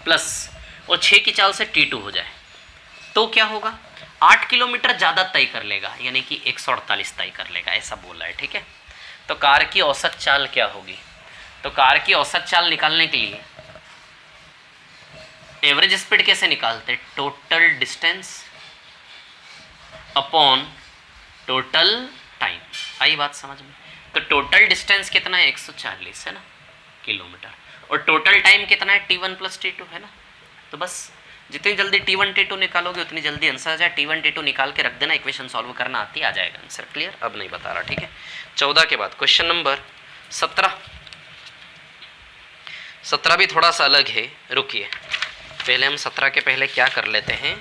प्लस और 6 की चाल से t2 हो जाए, तो क्या होगा? 8 किलोमीटर ज़्यादा तय कर लेगा, यानी कि 148 तय कर लेगा, ऐसा बोला है, ठीक है। तो कार की औसत चाल क्या होगी? तो कार की औसत चाल निकालने के लिए एवरेज स्पीड कैसे निकालते? Total distance upon total time. आई बात समझ में? तो टोटल डिस्टेंस कितना है? 140, है ना, किलोमीटर, और टोटल टाइम कितना है? t1 प्लस t2, है ना। तो बस जितनी जल्दी t1 t2 निकालोगे उतनी जल्दी आंसर आ जाए। t1 t2 निकाल के रख देना, इक्वेशन सॉल्व करना आती आ जाएगा आंसर। क्लियर? अब नहीं बता रहा, ठीक है। 14 के बाद क्वेश्चन नंबर 17। 17 भी थोड़ा सा अलग है, रुकिए पहले हम 17 के पहले क्या कर लेते हैं।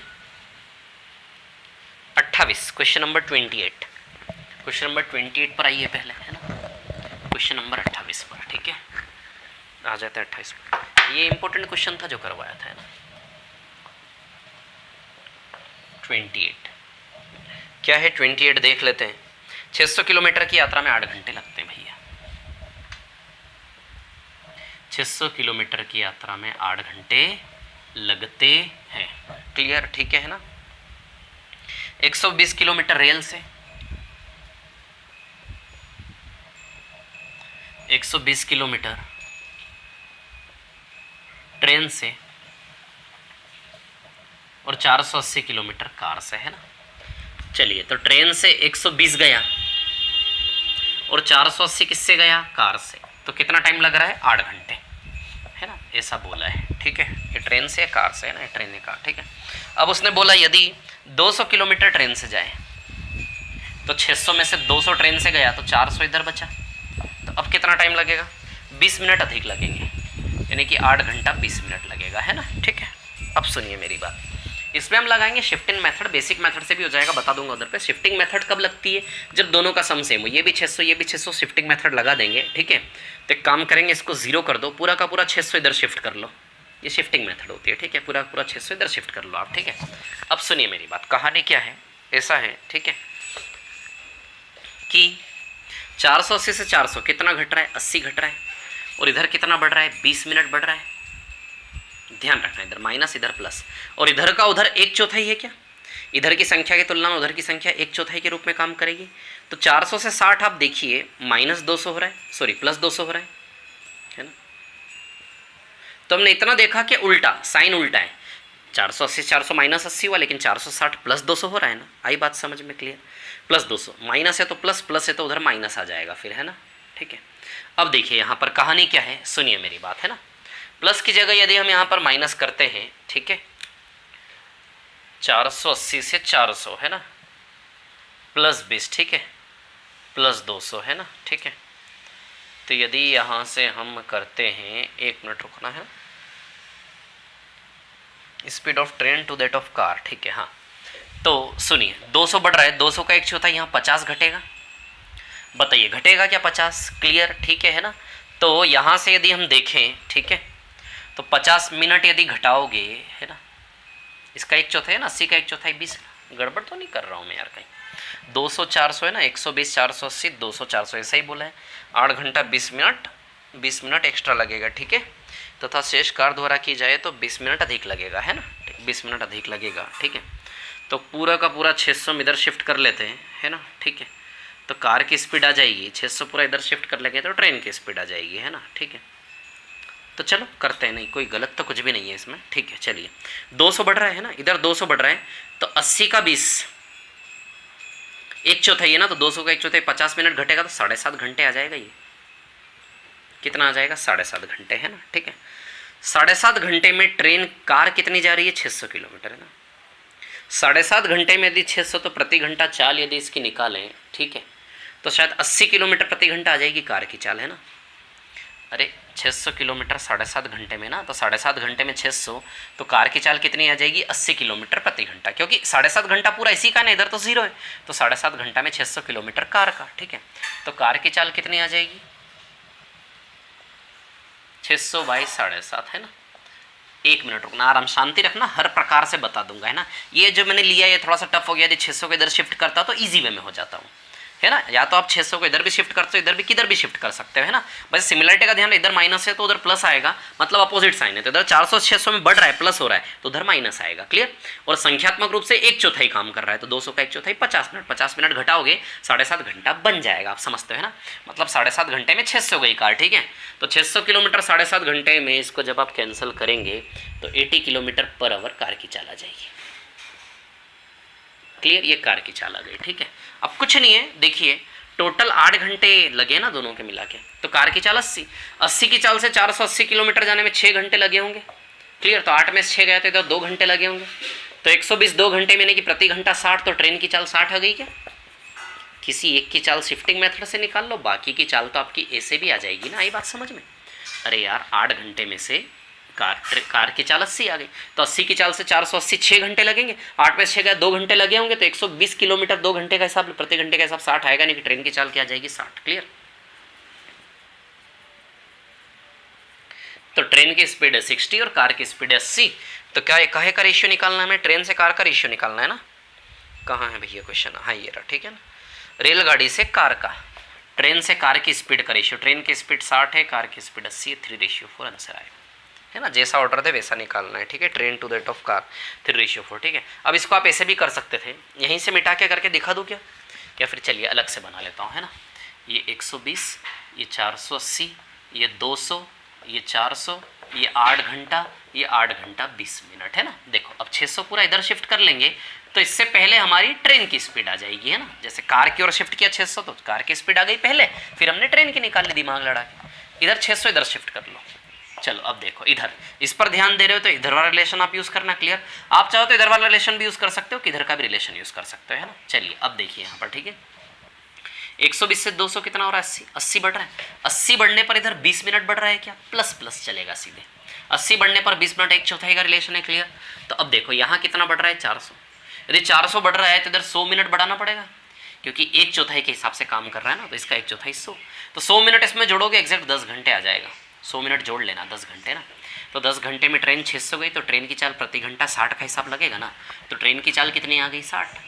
28, क्वेश्चन नंबर 28, क्वेश्चन नंबर 28 पर आइए पहले, है ना। क्वेश्चन नंबर 28 पर, ठीक है, आ जाते हैं 28 पर। ये इंपॉर्टेंट क्वेश्चन था जो करवाया था, है ना। 28 क्या है? 28 देख लेते हैं। 600 किलोमीटर की यात्रा में 8 घंटे लगते हैं भैया। 600 किलोमीटर की यात्रा में 8 घंटे लगते हैं। क्लियर, ठीक है ना। 120 किलोमीटर रेल से, 120 किलोमीटर ट्रेन से और 480 किलोमीटर कार से, है ना। चलिए तो ट्रेन से 120 गया और 480 किससे गया? कार से। तो कितना टाइम लग रहा है? 8 घंटे, है ना, ऐसा बोला है, ठीक है। ये ट्रेन से कार से, है ना, ट्रेन है कार, ठीक है। अब उसने बोला यदि 200 किलोमीटर ट्रेन से जाए तो 600 में से 200 ट्रेन से गया तो 400 इधर बचा। तो अब कितना टाइम लगेगा? 20 मिनट अधिक लगेंगे, यानी कि 8 घंटा 20 मिनट लगेगा, है ना, ठीक है। अब सुनिए मेरी बात, इसमें हम लगाएंगे शिफ्टिंग मेथड, बेसिक मेथड से भी हो जाएगा, बता दूंगा उधर पे। शिफ्टिंग मेथड कब लगती है? जब दोनों का सम सेम हो, ये भी 600 ये भी 600, शिफ्टिंग मेथड लगा देंगे, ठीक है। तो एक काम करेंगे, इसको 0 कर दो, पूरा का पूरा 600 इधर शिफ्ट कर लो, ये शिफ्टिंग मेथड होती है, ठीक है। पूरा पूरा 600 इधर शिफ्ट कर लो आप, ठीक है। अब सुनिए मेरी बात, कहानी क्या है, ऐसा है, ठीक है, कि 480 से 400 कितना घट रहा है? 80 घट रहा है। और इधर कितना बढ़ रहा है? 20 मिनट बढ़ रहा है। ध्यान रखना, इधर माइनस इधर प्लस, और इधर का उधर 1/4 है क्या? इधर की संख्या की तुलना में उधर की संख्या 1/4 के रूप में काम करेगी। तो 400 से 60 आप देखिए -200 हो रहा है, सॉरी +200 हो रहा है ना। तो हमने इतना देखा कि उल्टा साइन उल्टा है, 480 400 -80 हुआ, लेकिन 460 +200 हो रहा है ना। आई बात समझ में क्लियर? +200, माइनस है तो प्लस, प्लस है तो उधर माइनस आ जाएगा फिर, है ना, ठीक है। अब देखिए यहाँ पर कहानी क्या है, सुनिए मेरी बात, है ना। प्लस की जगह यदि हम यहाँ पर माइनस करते हैं, ठीक है, 480 से 400 है ना, +20, ठीक है, +200 है ना, ठीक है। तो यदि यहाँ से हम करते हैं, 1 मिनट रुकना है, speed of train to that of car, ठीक है, हाँ। तो सुनिए 200 बढ़ रहा है, 200 का 1/4 यहाँ 50 घटेगा, बताइए घटेगा क्या 50? क्लियर, ठीक है ना। तो यहाँ से यदि हम देखें, ठीक है, तो 50 मिनट यदि घटाओगे, है ना, इसका 1/4 है ना, 80 का 1/4 20, गड़बड़ तो नहीं कर रहा हूँ मैं यार कहीं? 200 400 है ना, 120 480 200 400 ऐसा ही बोला है। 8 घंटा 20 मिनट, 20 मिनट एक्स्ट्रा लगेगा, ठीक है। तथा शेष कार द्वारा की जाए तो 20 मिनट अधिक लगेगा, है ना, 20 मिनट अधिक लगेगा, ठीक है। तो पूरा का पूरा 600 इधर शिफ्ट कर लेते हैं, है ना, ठीक है। तो कार की स्पीड आ जाएगी, 600 पूरा इधर शिफ्ट कर लेंगे तो ट्रेन की स्पीड आ जाएगी, है ना, ठीक है। तो चलो करते हैं, नहीं कोई गलत तो कुछ भी नहीं है इसमें, ठीक है। चलिए 200 बढ़ रहा है ना, इधर 200 बढ़ रहा है, तो 80 का 20 1/4 है ना, तो 200 का 1/4 50 मिनट घटेगा तो 7.5 घंटे आ जाएगा। ये कितना आ जाएगा? 7.5 घंटे, है ना, ठीक है। 7.5 घंटे में ट्रेन, कार कितनी जा रही है? 600 किलोमीटर, है ना। 7.5 घंटे में यदि 600 तो प्रति घंटा चाल यदि इसकी निकालें, ठीक है, तो शायद 80 किलोमीटर प्रति घंटा आ जाएगी कार की चाल, है ना। अरे 600 किलोमीटर 7.5 घंटे में ना, तो 7.5 घंटे में 600, तो कार की चाल कितनी आ जाएगी? 80 किलोमीटर प्रति घंटा, क्योंकि 7.5 घंटा पूरा इसी का ना, इधर तो 0 है, तो 7.5 घंटा में 600 किलोमीटर कार का, ठीक है। तो कार की चाल कितनी आ जाएगी? 600 बाई 7.5, है ना। 1 मिनट रुकना, आराम शांति रखना, हर प्रकार से बता दूंगा, है ना। ये जो मैंने लिया ये थोड़ा सा टफ हो गया, यदि 600 को इधर शिफ्ट करता तो ईजी वे में हो जाता हूँ, है ना। या तो आप 600 को इधर भी शिफ्ट करते हो, इधर भी किधर भी शिफ्ट कर सकते हो, है ना। बस सिमिलरिटी का ध्यान, इधर माइनस है तो उधर प्लस आएगा, मतलब अपोजिट साइन है, तो इधर 400 600 में बढ़ रहा है, प्लस हो रहा है, तो उधर माइनस आएगा, क्लियर। और संख्यात्मक रूप से 1/4 काम कर रहा है, तो 200 का 1/4 50 मिनट, 50 मिनट घटाओगे 7.5 घंटा बन जाएगा, आप समझते हो, है ना। मतलब 7.5 घंटे में 600 गई कार, ठीक है। तो 600 किलोमीटर 7.5 घंटे में, इसको जब आप कैंसिल करेंगे तो 80 किलोमीटर पर आवर कार की चाल आ जाएगी, क्लियर। ये कार की चाल आ गई, ठीक है। अब कुछ नहीं है, देखिए टोटल 8 घंटे लगे ना दोनों के मिला के, तो कार की चाल 80 की चाल से 480 किलोमीटर जाने में 6 घंटे लगे होंगे, क्लियर। तो 8 में से 6 गया तो इधर 2 घंटे लगे होंगे, तो 120 2 घंटे में, कि प्रति घंटा 60, तो ट्रेन की चाल 60 आ गई क्या? किसी एक की चाल शिफ्टिंग मेथड से निकाल लो, बाकी की चाल तो आपकी ऐसे भी आ जाएगी ना। आई बात समझ में? अरे यार 8 घंटे में से कार की चाल 80 आ गई, तो 80 की चाल से 480 6 घंटे लगेंगे, 8 में 6 गया 2 घंटे लगे होंगे, तो 120 किलोमीटर 2 घंटे का हिसाब, प्रति घंटे का हिसाब 60 आएगा, नहीं कि ट्रेन की चाल क्या आ जाएगी? 60, क्लियर। तो ट्रेन की स्पीड है 60 और कार की स्पीड है 80, तो क्या कहे का रेशियो निकालना है हमें? ट्रेन से कार का रेशियो निकालना है ना। कहाँ है भैया क्वेश्चन? हाँ ये रहा, ठीक है ना। रेलगाड़ी से कार का, ट्रेन से कार की स्पीड का रेशियो, ट्रेन की स्पीड 60 है, कार की स्पीड 80 है, 3:4 आंसर आएगा, है ना। जैसा ऑर्डर थे वैसा निकालना है, ठीक है। Train to that of car 3:4, ठीक है। अब इसको आप ऐसे भी कर सकते थे, यहीं से मिटा के करके दिखा दूँ क्या फिर चलिए अलग से बना लेता हूँ, है ना। ये 120, ये 480, ये 200, ये 400, ये 8 घंटा, ये 8 घंटा 20 मिनट, है ना। देखो अब 600 पूरा इधर शिफ्ट कर लेंगे तो इससे पहले हमारी ट्रेन की स्पीड आ जाएगी, है ना। जैसे कार की ओर शिफ्ट किया 600, तो कार की स्पीड आ गई पहले, फिर हमने ट्रेन की निकाल ली दिमाग लड़ा के। इधर 600 इधर शिफ्ट कर लो। चलो अब देखो, इधर इस पर ध्यान दे रहे हो तो इधर वाला रिलेशन आप यूज करना, क्लियर। आप चाहो तो इधर वाला रिलेशन भी यूज कर सकते हो, किधर का भी रिलेशन यूज कर सकते हो, है ना। चलिए अब देखिए यहाँ पर, ठीक है। 120 से 200 कितना हो रहा है? 80 बढ़ रहा है। 80 बढ़ने पर इधर 20 मिनट बढ़ रहा है क्या? प्लस प्लस चलेगा सीधे। 80 बढ़ने पर 20 मिनट 1/4 का रिलेशन है। क्लियर। तो अब देखो यहाँ कितना बढ़ रहा है 400। यदि 400 बढ़ रहा है तो इधर 100 मिनट बढ़ाना पड़ेगा, क्योंकि 1/4 के हिसाब से काम कर रहा है ना, तो इसका 1/4 100, तो 100 मिनट इसमें जोड़ोगे एग्जैक्ट 10 घंटे आ जाएगा। 100 मिनट जोड़ लेना, 10 घंटे ना, तो 10 घंटे में ट्रेन 600 गई, तो ट्रेन की चाल प्रति घंटा 60 का हिसाब लगेगा ना, तो ट्रेन की चाल कितनी आ गई 60।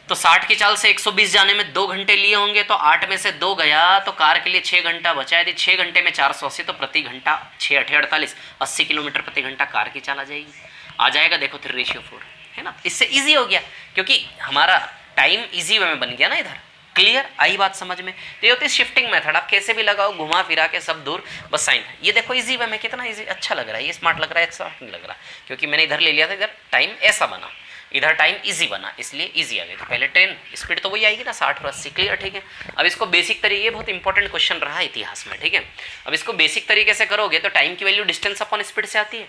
तो 60 की चाल से 120 जाने में 2 घंटे लिए होंगे, तो 8 में से 2 गया, तो कार के लिए 6 घंटा बचा। यदि 6 घंटे में 480, तो प्रति घंटा 6 8 48 80 किलोमीटर प्रति घंटा कार की चाल आ जाएगी। आ जाएगा, देखो 3:4 है ना। इससे ईजी हो गया, क्योंकि हमारा टाइम ईजी वे में बन गया ना इधर। क्लियर, आई बात समझ में। तो ये होती है शिफ्टिंग मेथड, आप कैसे भी लगाओ, घुमा फिरा के सब दूर, बस साइन। ये देखो इजी वे में कितना इजी, अच्छा लग रहा है, ये स्मार्ट लग रहा है, स्मार्ट नहीं लग रहा, क्योंकि मैंने इधर ले लिया था, इधर टाइम ऐसा बना, इधर टाइम इजी बना, इसलिए इजी आ गई। तो पहले ट्रेन स्पीड तो वही आएगी ना 60 और 80। क्लियर, ठीक है। अब इसको बेसिक तरीके, बहुत इंपॉर्टेंट क्वेश्चन रहा है इतिहास में, ठीक है। अब इसको बेसिक तरीके से करोगे तो टाइम की वैल्यू डिस्टेंस अपॉन स्पीड से आती है।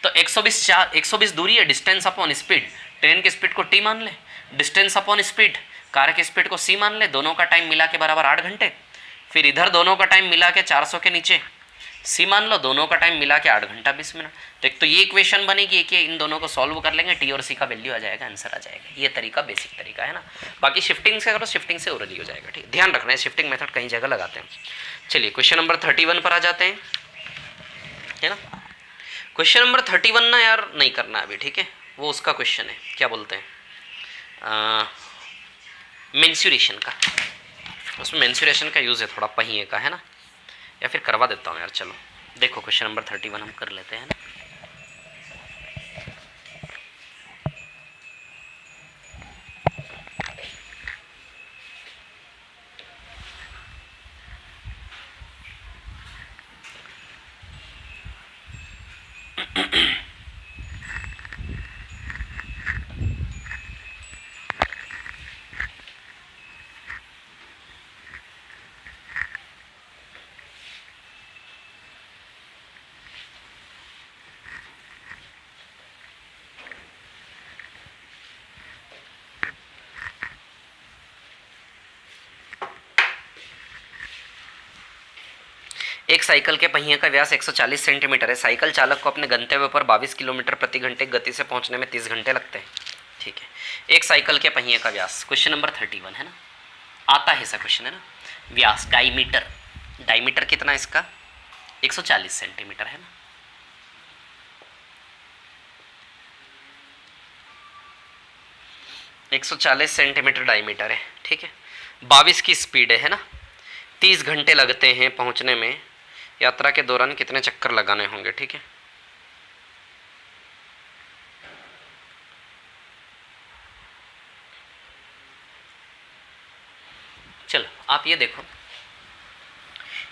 तो 120 दूरी है, डिस्टेंस अपॉन स्पीड, ट्रेन की स्पीड को टी मान ले, डिस्टेंस अपॉन स्पीड कार की स्पीड को सी मान ले, दोनों का टाइम मिला के बराबर 8 घंटे। फिर इधर दोनों का टाइम मिला के 400 के नीचे सी मान लो, दोनों का टाइम मिला के 8 घंटा 20 मिनट। तो एक तो ये इक्वेशन बनेगी कि इन दोनों को सॉल्व कर लेंगे, टी और सी का वैल्यू आ जाएगा, आंसर आ जाएगा। ये तरीका बेसिक तरीका है ना। बाकी शिफ्टिंग से करो, शिफ्टिंग से ओरली हो जाएगा, ठीक। ध्यान रखना है, शिफ्टिंग मेथड कई जगह लगाते हैं। चलिए क्वेश्चन नंबर 31 पर आ जाते हैं, है ना। क्वेश्चन नंबर 31 ना यार नहीं करना अभी, ठीक है, वो उसका क्वेश्चन है, क्या बोलते हैं, मेंसुरेशन का। उसमें मेंसुरेशन का यूज़ है थोड़ा, पहिए का, है ना, या फिर करवा देता हूँ यार। चलो देखो क्वेश्चन नंबर 31 हम कर लेते हैं ना। एक साइकिल के पहिए का व्यास 140 सेंटीमीटर है। साइकिल चालक को अपने गंतव्य पर 22 किलोमीटर प्रति घंटे गति से पहुंचने में 30 घंटे लगते हैं, ठीक है। एक साइकिल के पहिए का व्यास, क्वेश्चन नंबर 31 है ना, आता है ऐसा क्वेश्चन, है ना। व्यास डायमीटर, डायमीटर कितना है इसका 140 सेंटीमीटर है ना। एक 140 सेंटीमीटर डायमीटर है, ठीक है। 22 की स्पीड है ना। 30 घंटे लगते हैं पहुंचने में। यात्रा के दौरान कितने चक्कर लगाने होंगे, ठीक है। चलो आप ये देखो,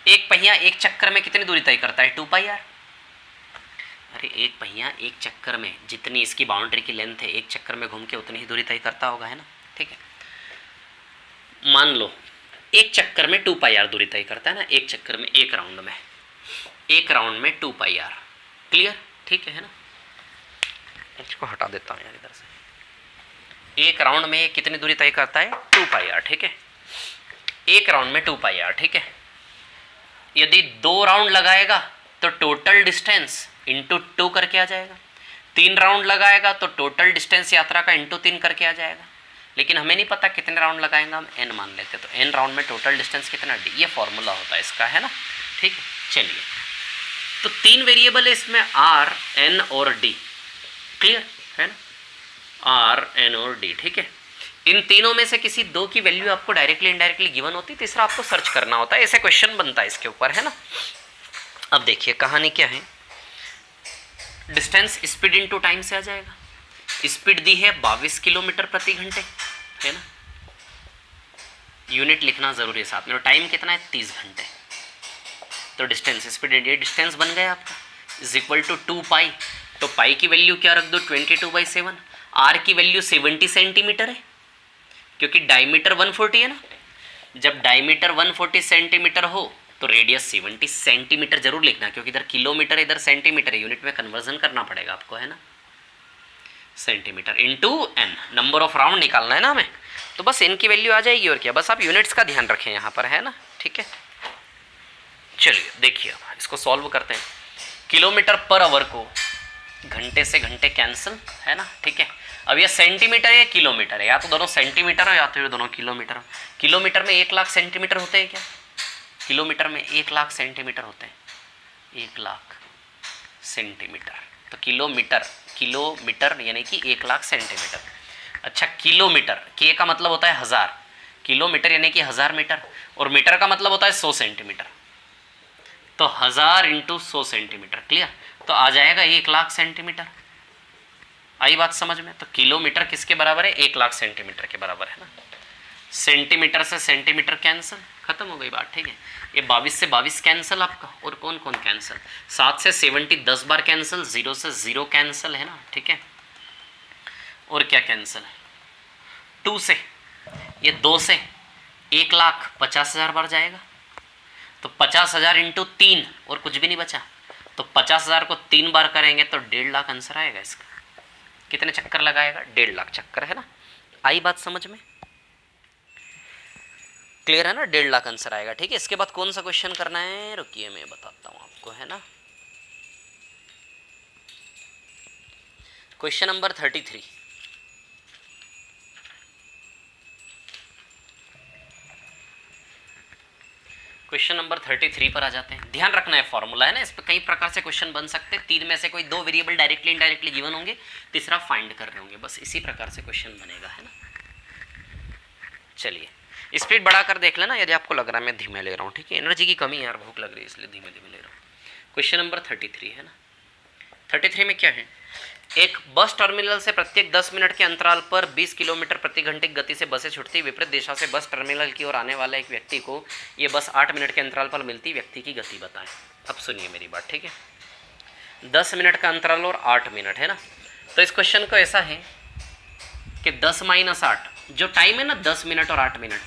एक पहिया एक चक्कर में कितनी दूरी तय करता है 2πr। अरे एक पहिया एक चक्कर में जितनी इसकी बाउंड्री की लेंथ है, एक चक्कर में घूम के उतनी ही दूरी तय करता होगा, है ना, ठीक है। मान लो एक चक्कर में 2πr दूरी तय करता है ना, एक चक्कर में, एक राउंड में, एक राउंड में 2πr। क्लियर, ठीक है ना। इसको हटा देता हूँ यार इधर से। एक राउंड में कितनी दूरी तय करता है 2πr, ठीक है। एक राउंड में 2πr, ठीक है। यदि 2 राउंड लगाएगा तो टोटल डिस्टेंस इंटू 2 करके आ जाएगा। 3 राउंड लगाएगा तो टोटल डिस्टेंस यात्रा का इंटू 3 करके आ जाएगा। लेकिन हमें नहीं पता कितने राउंड लगाएंगे, हम n मान लेते, तो n राउंड में टोटल डिस्टेंस कितना d, ये फॉर्मूला होता है इसका, है ना, ठीक है। चलिए तो 3 वेरिएबल है इसमें, r, n और d। क्लियर है ना, r, n और d, ठीक है। इन तीनों में से किसी 2 की वैल्यू आपको डायरेक्टली इनडायरेक्टली गिवन होती है, तीसरा आपको सर्च करना होता है। ऐसे क्वेश्चन बनता है इसके ऊपर, है ना। अब देखिए कहानी क्या है, डिस्टेंस स्पीड इनटू टाइम से आ जाएगा। स्पीड दी है 22 किलोमीटर प्रति घंटे, है ना। यूनिट लिखना जरूरी है साथ में, और टाइम कितना है 30 घंटे। तो डिस्टेंस स्पीड, ये डिस्टेंस बन गया आपका, इज इक्वल टू 2π। तो पाई की वैल्यू क्या रख दो 22/7। आर की वैल्यू 70 सेंटीमीटर है, क्योंकि डायमीटर 140 है ना। जब डायमीटर 140 सेंटीमीटर हो तो रेडियस 70 सेंटीमीटर जरूर लिखना, क्योंकि इधर किलोमीटर इधर सेंटीमीटर है, यूनिट में कन्वर्जन करना पड़ेगा आपको, है ना। Centimetre into n, number of round निकालना है ना हमें, तो बस एन की वैल्यू आ जाएगी, और क्या, बस आप यूनिट्स का ध्यान रखें यहाँ पर, है ना, ठीक है। चलिए देखिए इसको सॉल्व करते हैं। किलोमीटर पर आवर को घंटे से घंटे कैंसिल है ना, ठीक है। अब ये सेंटीमीटर है किलोमीटर है, या तो दोनों सेंटीमीटर हो या तो ये दोनों किलोमीटर हो। किलोमीटर में 1 लाख सेंटीमीटर होते हैं क्या? किलोमीटर में 1 लाख सेंटीमीटर होते हैं, 1 लाख सेंटीमीटर। तो किलोमीटर यानी कि 1 लाख सेंटीमीटर। अच्छा, किलोमीटर के का मतलब होता है 1000, किलोमीटर यानी कि 1000 मीटर, और मीटर का मतलब होता है 100 सेंटीमीटर। तो 1000 × 100 सेंटीमीटर, क्लियर। तो आ जाएगा 1 लाख सेंटीमीटर। आई बात समझ में? तो किलोमीटर किसके बराबर है? 1 लाख सेंटीमीटर के बराबर है ना। सेंटीमीटर से सेंटीमीटर कैंसिल, खत्म हो गई बात, ठीक है। ये 22 से 22 कैंसिल आपका, और कौन कौन कैंसिल? 7 से 70 10 बार कैंसिल, 0 से 0 कैंसिल है ना, ठीक है। और क्या कैंसिल है? 2 से, ये 2 से 1,50,000 बार जाएगा, तो 50,000 × 3, और कुछ भी नहीं बचा। तो 50,000 को 3 बार करेंगे तो 1.5 लाख आंसर आएगा इसका। कितने चक्कर लगाएगा? 1.5 लाख चक्कर, है ना। आई बात समझ में? क्लियर है ना? 1.5 लाख आंसर आएगा, ठीक है। इसके बाद कौन सा क्वेश्चन करना है? रुकिए मैं बताता हूँ आपको, है ना। Question number 33। क्वेश्चन नंबर 33 पर आ जाते हैं। ध्यान रखना है, फॉर्मूला है ना, इस पर कई प्रकार से क्वेश्चन बन सकते हैं। 3 में से कोई 2 वेरिएबल डायरेक्टली इनडायरेक्टली गिवन होंगे, तीसरा फाइंड कर रहे होंगे, बस इसी प्रकार से क्वेश्चन बनेगा, है ना। चलिए स्पीड बढ़ा कर देख लेना यदि आपको लग रहा है मैं धीमे ले रहा हूँ, ठीक है। एनर्जी की कमी है यार, भूख लग रही है इसलिए धीमे धीमे ले रहा हूँ। क्वेश्चन नंबर 33 है ना। 33 में क्या है? एक बस टर्मिनल से प्रत्येक 10 मिनट के अंतराल पर 20 किलोमीटर प्रति घंटे की गति से बसें छूटती, विपरीत दिशा से बस टर्मिनल की ओर आने वाला एक व्यक्ति को ये बस 8 मिनट के अंतराल पर मिलती, व्यक्ति की गति बताएं। अब सुनिए मेरी बात, ठीक है। 10 मिनट का अंतराल और 8 मिनट है ना। तो इस क्वेश्चन को ऐसा है कि 10 - 8 जो टाइम है ना, 10 मिनट और 8 मिनट,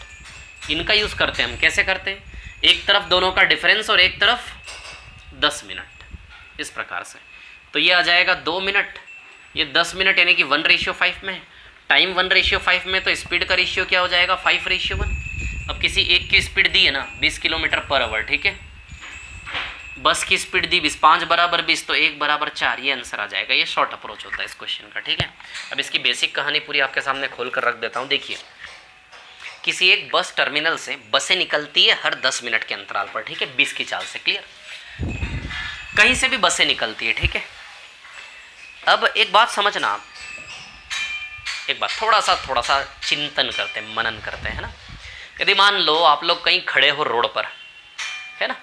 इनका यूज़ करते हैं हम। कैसे करते हैं? एक तरफ दोनों का डिफरेंस और एक तरफ 10 मिनट, इस प्रकार से। तो ये आ जाएगा 2 मिनट, ये 10 मिनट यानी कि 1:5 में, टाइम 1:5 में, तो स्पीड का रेशियो क्या हो जाएगा? 5:1। अब किसी एक की स्पीड दी है ना 20 किलोमीटर पर आवर, ठीक है। बस की स्पीड दी 20, 5 = 20, तो 1 = 4, ये आंसर आ जाएगा। ये शॉर्ट अप्रोच होता है इस क्वेश्चन का, ठीक है। अब इसकी बेसिक कहानी पूरी आपके सामने खोल कर रख देता हूँ। देखिए, किसी एक बस टर्मिनल से बसें निकलती है हर 10 मिनट के अंतराल पर, ठीक है, 20 की चाल से, क्लियर। कहीं से भी बसें निकलती है, ठीक है। अब एक बात समझना आप, एक बात थोड़ा सा चिंतन करते हैं, मनन करते हैं ना। यदि मान लो आप लोग कहीं खड़े हो रोड पर, है ना,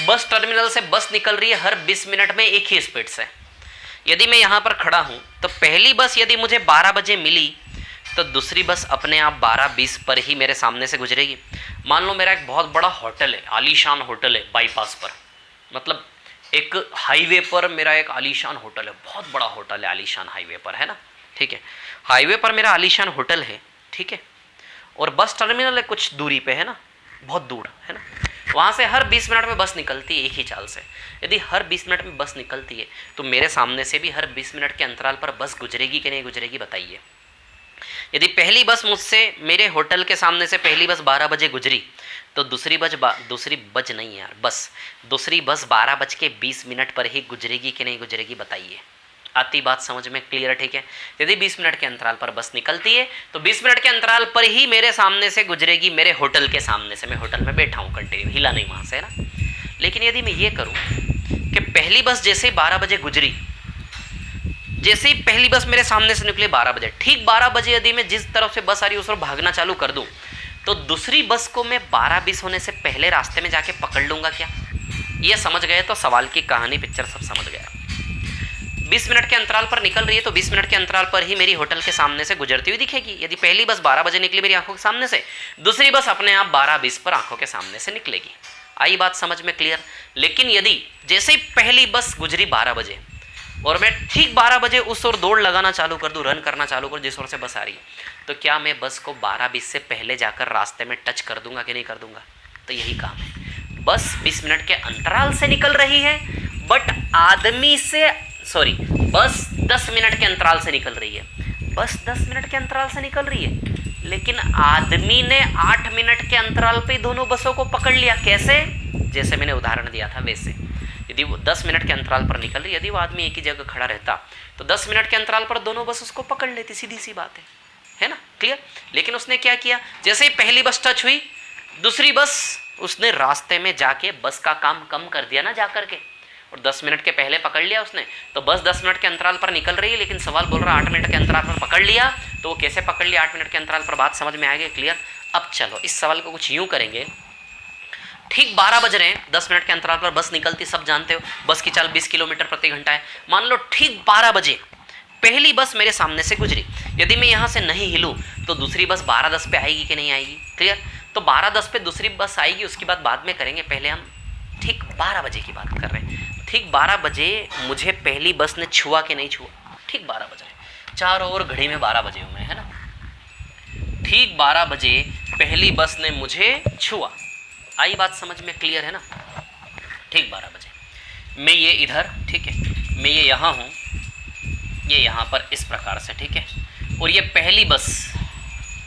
बस टर्मिनल से बस निकल रही है हर 20 मिनट में एक ही स्पीड से। यदि मैं यहाँ पर खड़ा हूँ तो पहली बस यदि मुझे 12 बजे मिली तो दूसरी बस अपने आप 12:20 पर ही मेरे सामने से गुजरेगी। मान लो मेरा एक बहुत बड़ा होटल है, आलीशान होटल है बाईपास पर, मतलब एक हाईवे पर मेरा एक आलीशान होटल है, बहुत बड़ा होटल है आलीशान हाईवे पर, है ना, ठीक है। हाईवे पर मेरा आलीशान होटल है, ठीक है, और बस टर्मिनल है कुछ दूरी पे, है ना, बहुत दूर, है ना। वहाँ से हर 20 मिनट में बस निकलती है एक ही चाल से। यदि हर 20 मिनट में बस निकलती है तो मेरे सामने से भी हर 20 मिनट के अंतराल पर बस गुजरेगी कि नहीं गुजरेगी, बताइए। यदि पहली बस मुझसे मेरे होटल के सामने से पहली बस 12 बजे गुजरी तो दूसरी बस 12:20 पर ही गुजरेगी कि नहीं गुजरेगी, बताइए। आती बात समझ में? क्लियर, ठीक है। यदि 20 मिनट के अंतराल पर बस निकलती है तो 20 मिनट के अंतराल पर ही मेरे सामने से गुजरेगी, मेरे होटल के सामने से। मैं होटल में बैठा हूँ, कंटिन्यू हिला नहीं वहाँ से, है ना। लेकिन यदि मैं ये करूँ कि पहली बस जैसे ही 12 बजे गुजरी, जैसे ही पहली बस मेरे सामने से निकली 12 बजे, ठीक 12 बजे यदि मैं जिस तरफ से बस आ रही है उस तरफ भागना चालू कर दूं तो दूसरी बस को मैं 12:20 होने से पहले रास्ते में जाके पकड़ लूंगा क्या? ये समझ गए तो सवाल की कहानी, पिक्चर सब समझ गया। 20 मिनट के अंतराल पर निकल रही है तो 20 मिनट के अंतराल पर ही मेरी होटल के सामने से गुजरती हुई दिखेगी। यदि पहली बस 12 बजे निकली मेरी आंखों के सामने से, दूसरी बस अपने आप 12:20 पर आंखों के सामने से निकलेगी। आई बात समझ में? क्लियर। लेकिन यदि जैसे ही पहली बस गुजरी 12 बजे और मैं ठीक 12 बजे उस ओर दौड़ लगाना चालू कर दूं, रन करना चालू कर जिस ओर से बस आ रही है, तो क्या मैं बस को 12:20 से पहले जाकर रास्ते में टच कर दूंगा कि नहीं कर दूंगा? तो यही काम है। बस 20 मिनट के अंतराल से निकल रही है, बट बस 10 मिनट के अंतराल से निकल रही है। बस 10 मिनट के अंतराल से निकल रही है, लेकिन आदमी ने 8 मिनट के अंतराल पे दोनों बसों को पकड़ लिया। कैसे? जैसे मैंने उदाहरण दिया था वैसे। यदि वो 10 मिनट के अंतराल पर निकल रही, यदि वो आदमी एक ही जगह खड़ा रहता तो 10 मिनट के अंतराल पर दोनों बस उसको पकड़ लेती, सीधी सी बात है ना, क्लियर। लेकिन उसने क्या किया, जैसे ही पहली बस टच हुई, दूसरी बस उसने रास्ते में जाके बस का काम कम कर दिया ना जा करके, और 10 मिनट के पहले पकड़ लिया उसने, तो बस 10 मिनट के अंतराल पर निकल रही है, लेकिन सवाल बोल रहा है 8 मिनट के अंतराल पर पकड़ लिया, तो वो कैसे पकड़ लिया 8 मिनट के अंतराल पर, बात समझ में आ गई, क्लियर। अब चलो इस सवाल को कुछ यूं करेंगे, ठीक 12 बज रहे हैं, 10 मिनट के अंतराल पर बस निकलती, सब जानते हो बस की चाल 20 किलोमीटर प्रति घंटा है। मान लो ठीक 12 बजे पहली बस मेरे सामने से गुजरी, यदि मैं यहाँ से नहीं हिलूँ तो दूसरी बस 12:10 पे आएगी कि नहीं आएगी, क्लियर। तो 12:10 पे दूसरी बस आएगी, उसकी बात बाद में करेंगे, पहले हम ठीक 12 बजे की बात कर रहे हैं। ठीक 12 बजे मुझे पहली बस ने छुआ कि नहीं छुआ, ठीक 12 बज रहे, चारों ओर घड़ी में 12 बजे हुए हैं ना, ठीक 12 बजे पहली बस ने मुझे छुआ, आई बात समझ में, क्लियर है ना। ठीक 12 बजे मैं ये इधर, ठीक है, मैं ये यहाँ हूँ, ये यहाँ पर इस प्रकार से, ठीक है, और ये पहली बस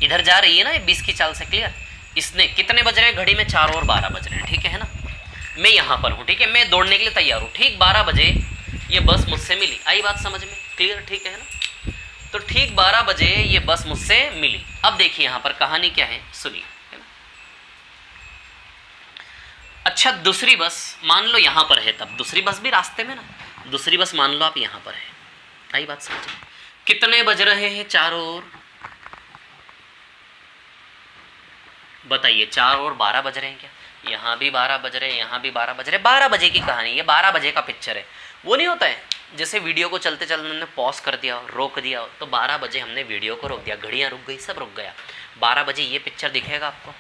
इधर जा रही है ना, ये 20 की चाल से, क्लियर। इसने कितने बज रहे हैं घड़ी में, 4 और 12 बज रहे हैं, ठीक है ना। मैं यहाँ पर हूँ, ठीक है, मैं दौड़ने के लिए तैयार हूँ, ठीक 12 बजे ये बस मुझसे मिली, आई बात समझ में, क्लियर, ठीक है ना। तो ठीक 12 बजे ये बस मुझसे मिली। अब देखिए यहाँ पर कहानी क्या है, सुनिए, है ना। अच्छा दूसरी बस मान लो यहाँ पर है, तब दूसरी बस भी रास्ते में ना, दूसरी बस मान लो आप यहाँ पर है, आई बात समझ में। कितने बज रहे हैं चारों ओर, बताइए, 4 और 12 बज रहे हैं क्या, यहाँ भी 12 बज रहे हैं, यहाँ भी 12 बज रहे हैं, 12 बजे की कहानी, ये 12 बजे का पिक्चर है। वो नहीं होता है जैसे वीडियो को चलते चलते हमने पॉज कर दिया, रोक दिया, तो 12 बजे हमने वीडियो को रोक दिया, घड़ियाँ रुक गई, सब रुक गया, 12 बजे ये पिक्चर दिखेगा आपको।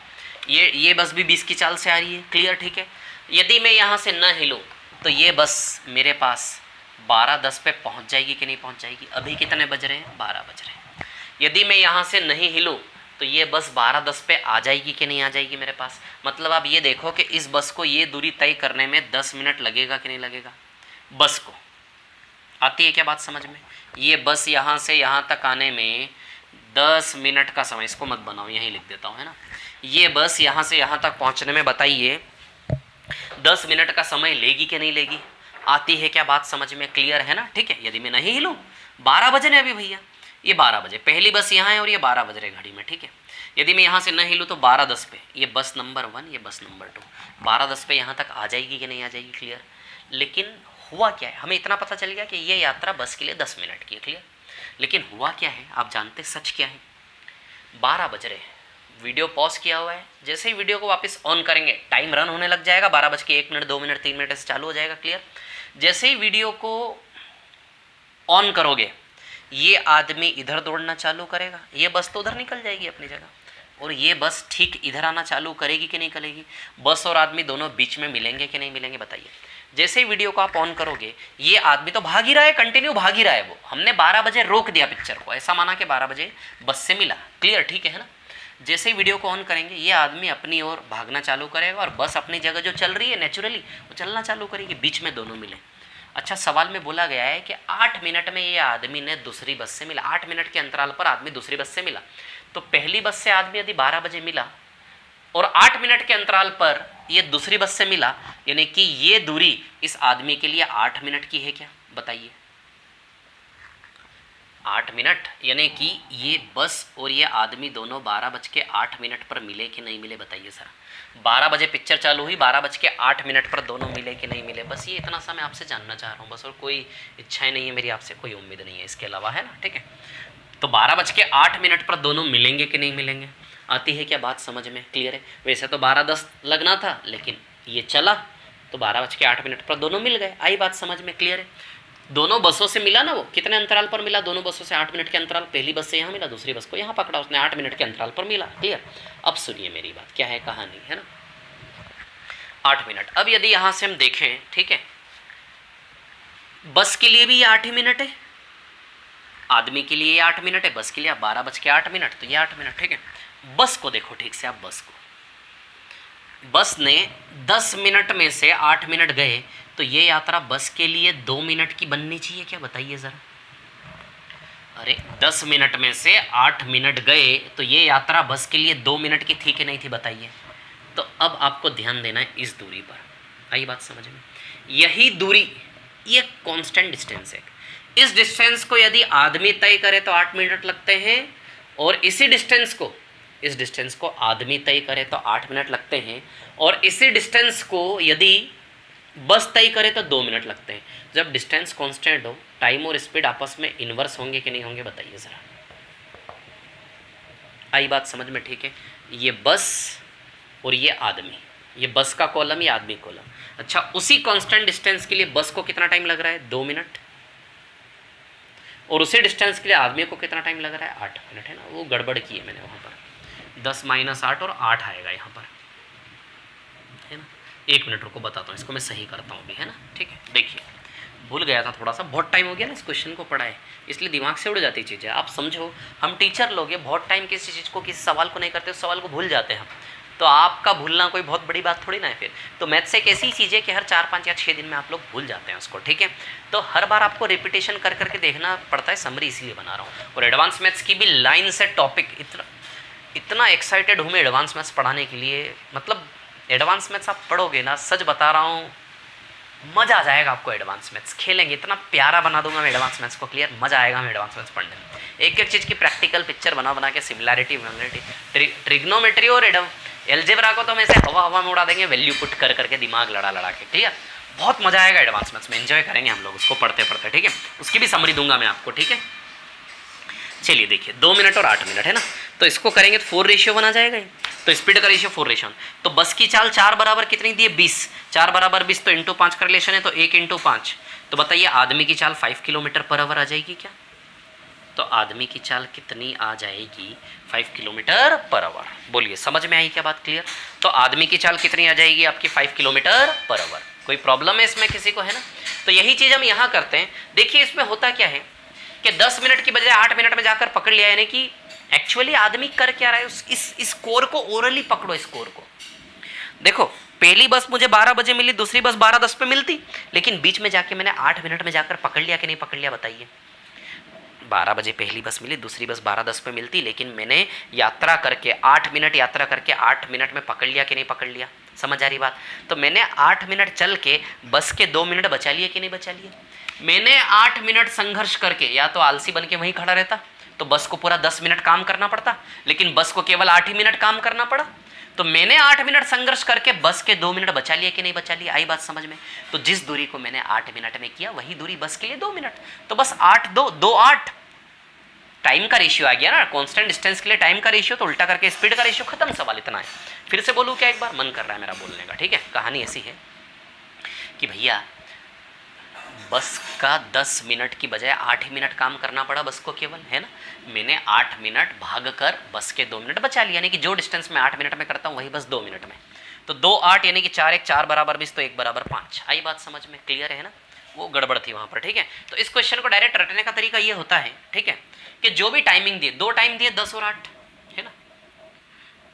ये बस भी 20 की चाल से आ रही है, क्लियर, ठीक है। यदि मैं यहाँ से न हिलूँ तो ये बस मेरे पास 12:10 पे पहुँच जाएगी कि नहीं पहुँच जाएगी। अभी कितने बज रहे हैं, 12 बज रहे हैं। यदि मैं यहाँ से नहीं हिलूँ तो ये बस 12:10 पे आ जाएगी कि नहीं आ जाएगी मेरे पास। मतलब आप ये देखो कि इस बस को ये दूरी तय करने में 10 मिनट लगेगा कि नहीं लगेगा। बस को आती है क्या बात समझ में। ये बस यहाँ से यहाँ तक आने में 10 मिनट का समय, इसको मत बनाओ, यहीं लिख देता हूँ, है ना। ये बस यहाँ से यहाँ तक पहुँचने में बताइए 10 मिनट का समय लेगी कि नहीं लेगी। आती है क्या बात समझ में, क्लियर है ना, ठीक है। यदि मैं नहीं हिलूँ, 12 बजे ने अभी भैया, ये 12 बजे पहली बस यहाँ है और ये 12 बज रहे घड़ी में, ठीक है। यदि मैं यहाँ से न हिलूँ तो 12:10 पे ये बस नंबर 1, ये बस नंबर 2, 12:10 पे यहाँ तक आ जाएगी कि नहीं आ जाएगी, क्लियर। लेकिन हुआ क्या है, हमें इतना पता चल गया कि ये यात्रा बस के लिए 10 मिनट की है, क्लियर। लेकिन हुआ क्या है, आप जानते सच क्या है, 12 बज रहे हैं, वीडियो पॉज किया हुआ है, जैसे ही वीडियो को वापस ऑन करेंगे टाइम रन होने लग जाएगा, 12:01 मिनट 2 मिनट 3 मिनट से चालू हो जाएगा, क्लियर। जैसे ही वीडियो को ऑन करोगे ये आदमी इधर दौड़ना चालू करेगा, ये बस तो उधर निकल जाएगी अपनी जगह, और ये बस ठीक इधर आना चालू करेगी कि नहीं करेगी। बस और आदमी दोनों बीच में मिलेंगे कि नहीं मिलेंगे, बताइए। जैसे ही वीडियो को आप ऑन करोगे ये आदमी तो भाग ही रहा है, कंटिन्यू भाग ही रहा है। वो हमने 12 बजे रोक दिया पिक्चर को, ऐसा माना कि 12 बजे बस से मिला, क्लियर, ठीक है ना। जैसे ही वीडियो को ऑन करेंगे ये आदमी अपनी ओर भागना चालू करेगा और बस अपनी जगह जो चल रही है नेचुरली वो चलना चालू करेगी, बीच में दोनों मिले। अच्छा, सवाल में बोला गया है कि 8 मिनट में ये आदमी ने दूसरी बस से मिला, 8 मिनट के अंतराल पर आदमी दूसरी बस से मिला। तो पहली बस से आदमी यदि 12 बजे मिला और 8 मिनट के अंतराल पर ये दूसरी बस से मिला, यानी कि ये दूरी इस आदमी के लिए 8 मिनट की है क्या, बताइए। 8 मिनट, यानी कि ये बस और ये आदमी दोनों 12:08 पर मिले कि नहीं मिले, बताइए सर। 12 बजे पिक्चर चालू हुई, 12:08 पर दोनों मिले कि नहीं मिले, बस ये इतना सा मैं आपसे जानना चाह रहा हूँ बस, और कोई इच्छाएं नहीं है मेरी आपसे, कोई उम्मीद नहीं है इसके अलावा, है ना, ठीक है। तो 12:08 पर दोनों मिलेंगे कि नहीं मिलेंगे, आती है क्या बात समझ में, क्लियर है। वैसे तो 12:10 लगना था, लेकिन ये चला तो 12:08 पर दोनों मिल गए, आई बात समझ में, क्लियर है। दोनों बसों से मिला ना, वो कितने अंतराल पर मिला, दोनों बसों से 8 मिनट के अंतराल, पहली बस से यहाँ मिला, दूसरी बस को यहाँ पकड़ा उसने, 8 मिनट के अंतराल पर मिला, क्लियर। अब सुनिए मेरी बात, क्या है कहानी, है ना। 8 मिनट, अब यदि यहाँ से हम देखें, ठीक है, बस के लिए भी ये 8 ही मिनट है, आदमी के लिए 8 मिनट है, बस के लिए 12:08, तो ये 8 मिनट, ठीक है। बस को देखो ठीक से आप, बस को, बस ने 10 मिनट में से 8 मिनट गए, तो ये यात्रा बस के लिए 2 मिनट की बननी चाहिए क्या, बताइए ज़रा। अरे 10 मिनट में से 8 मिनट गए तो ये यात्रा बस के लिए 2 मिनट की थी कि नहीं थी, बताइए। तो अब आपको ध्यान देना है इस दूरी पर, आई बात समझ में। यही दूरी ये कांस्टेंट डिस्टेंस है। इस डिस्टेंस को यदि आदमी तय करे तो 8 मिनट लगते हैं, और इसी डिस्टेंस को, इस डिस्टेंस को आदमी तय करे तो 8 मिनट लगते हैं, और इसी डिस्टेंस को यदि बस तय करे तो 2 मिनट लगते हैं। जब डिस्टेंस कांस्टेंट हो, टाइम और स्पीड आपस में इन्वर्स होंगे कि नहीं होंगे, बताइए ज़रा। आई बात समझ में? ठीक है, ये बस और ये आदमी, ये बस का कॉलम, ये आदमी कॉलम। अच्छा, उसी कांस्टेंट डिस्टेंस के लिए बस को कितना टाइम लग रहा है? 2 मिनट, और उसी डिस्टेंस के लिए आदमी को कितना टाइम लग रहा है? 8 मिनट, है ना। वो गड़बड़ की है मैंने वहाँ पर, 10 - 8 और 8 आएगा यहाँ पर, है ना। 1 मिनट रुको, बताता हूँ इसको मैं सही करता हूँ अभी, है ना। ठीक है, देखिए भूल गया था थोड़ा सा, बहुत टाइम हो गया ना इस क्वेश्चन को पढ़ाए, इसलिए दिमाग से उड़ जाती चीज़ें। आप समझो, हम टीचर लोग हैं, बहुत टाइम किसी चीज़ को, किसी सवाल को नहीं करते, उस सवाल को भूल जाते हैं हम। तो आपका भूलना कोई बहुत बड़ी बात थोड़ी ना है फिर। तो मैथ्स एक ऐसी चीज़ है कि हर 4, 5 या 6 दिन में आप लोग भूल जाते हैं उसको, ठीक है। तो हर बार आपको रिपीटेशन कर करके देखना पड़ता है, समरी इसीलिए बना रहा हूँ। और एडवांस मैथ्स की भी लाइन से टॉपिक इतना एक्साइटेड हूँ मैं एडवांस मैथ्स पढ़ाने के लिए। मतलब एडवांस मैथ्स आप पढ़ोगे ना, सच बता रहा हूँ, मज़ा आ जाएगा आपको। एडवांस मैथ्स खेलेंगे, इतना प्यारा बना दूंगा मैं एडवांस मैथ्स को क्लियर, मज़ा आएगा हमें एडवांस मैथ्स पढ़ने में। एक एक चीज़ की प्रैक्टिकल पिक्चर बना बना के, सिमिलैरिटी, ट्रिग्नोमेट्री और एलजेब्रा को तो हम ऐसे हवा हवा में उड़ा देंगे, वैल्यू पुट कर करके, दिमाग लड़ा लड़ा के, ठीक है। बहुत मज़ा आएगा एडवांस मैथ्स में, एंजॉय करेंगे हम लोग उसको पढ़ते पढ़ते, ठीक है। उसकी भी समरी दूंगा मैं आपको, ठीक है। चलिए देखिए, 2 मिनट और 8 मिनट, है ना। तो इसको करेंगे तो 4 बना जाएगा ही। तो स्पीड का रेशियो 4। तो बस की चाल 4 बराबर कितनी दी है? 20। 4 बराबर 20, तो इंटू 5 का रिलेशन है, तो 1 × 5। तो बताइए आदमी की चाल 5 किलोमीटर/आवर आ जाएगी क्या? तो आदमी की चाल कितनी आ जाएगी? 5 किलोमीटर/आवर। बोलिए, समझ में आई क्या बात? क्लियर। तो आदमी की चाल कितनी आ जाएगी आपकी? 5 किलोमीटर/आवर। कोई प्रॉब्लम है इसमें किसी को, है ना। तो यही चीज़ हम यहाँ करते हैं। देखिए इसमें होता क्या है कि 10 मिनट की बजाय 8 मिनट में जाकर पकड़ लिया, यानी कि एक्चुअली आदमी कर क्या रहा है, इस स्कोर को ओरली पकड़ो। स्कोर को देखो, पहली बस मुझे 12 बजे मिली, दूसरी बस 12:10 पे मिलती, लेकिन बीच में जाके मैंने 8 मिनट में जाकर पकड़ लिया कि नहीं पकड़ लिया, बताइए। 12 बजे पहली बस मिली, दूसरी बस 12:10 पे मिलती, लेकिन मैंने यात्रा करके 8 मिनट यात्रा करके 8 मिनट में पकड़ लिया कि नहीं पकड़ लिया? समझ आ रही बात? तो मैंने 8 मिनट चल के बस के 2 मिनट बचा लिए कि नहीं बचा लिए? मैंने 8 मिनट संघर्ष करके, या तो आलसी बन के वहीं खड़ा रहता तो बस को पूरा 10 मिनट काम करना पड़ता, लेकिन बस को केवल 8 ही मिनट काम करना पड़ा। तो मैंने 8 मिनट संघर्ष करके बस के 2 मिनट बचा लिए कि नहीं बचा लिए? आई बात समझ में? तो जिस दूरी को मैंने 8 मिनट में किया, वही दूरी बस के लिए 2 मिनट। तो बस 8 2 2 8 टाइम का रेशियो आ गया ना। कांस्टेंट डिस्टेंस के लिए टाइम का रेशियो, तो उल्टा करके स्पीड का रेशियो, खत्म सवाल, इतना है। फिर से बोलूं क्या? एक बार मन कर रहा है मेरा बोलने का, ठीक है। कहानी ऐसी है कि भैया बस का 10 मिनट की बजाय 8 ही मिनट काम करना पड़ा बस को केवल, है ना। मैंने 8 मिनट भाग कर बस के 2 मिनट बचा लिया, यानी कि जो डिस्टेंस मैं 8 मिनट में करता हूँ वही बस 2 मिनट में। तो 2 8 यानी कि 4 1 4 बराबर 20, तो 1 बराबर 5। आई बात समझ में? क्लियर है ना। वो गड़बड़ थी वहाँ पर, ठीक है। तो इस क्वेश्चन को डायरेक्ट रटने का तरीका ये होता है, ठीक है, कि जो भी टाइमिंग दिए, 2 टाइम दिए 10 और 8, है ना।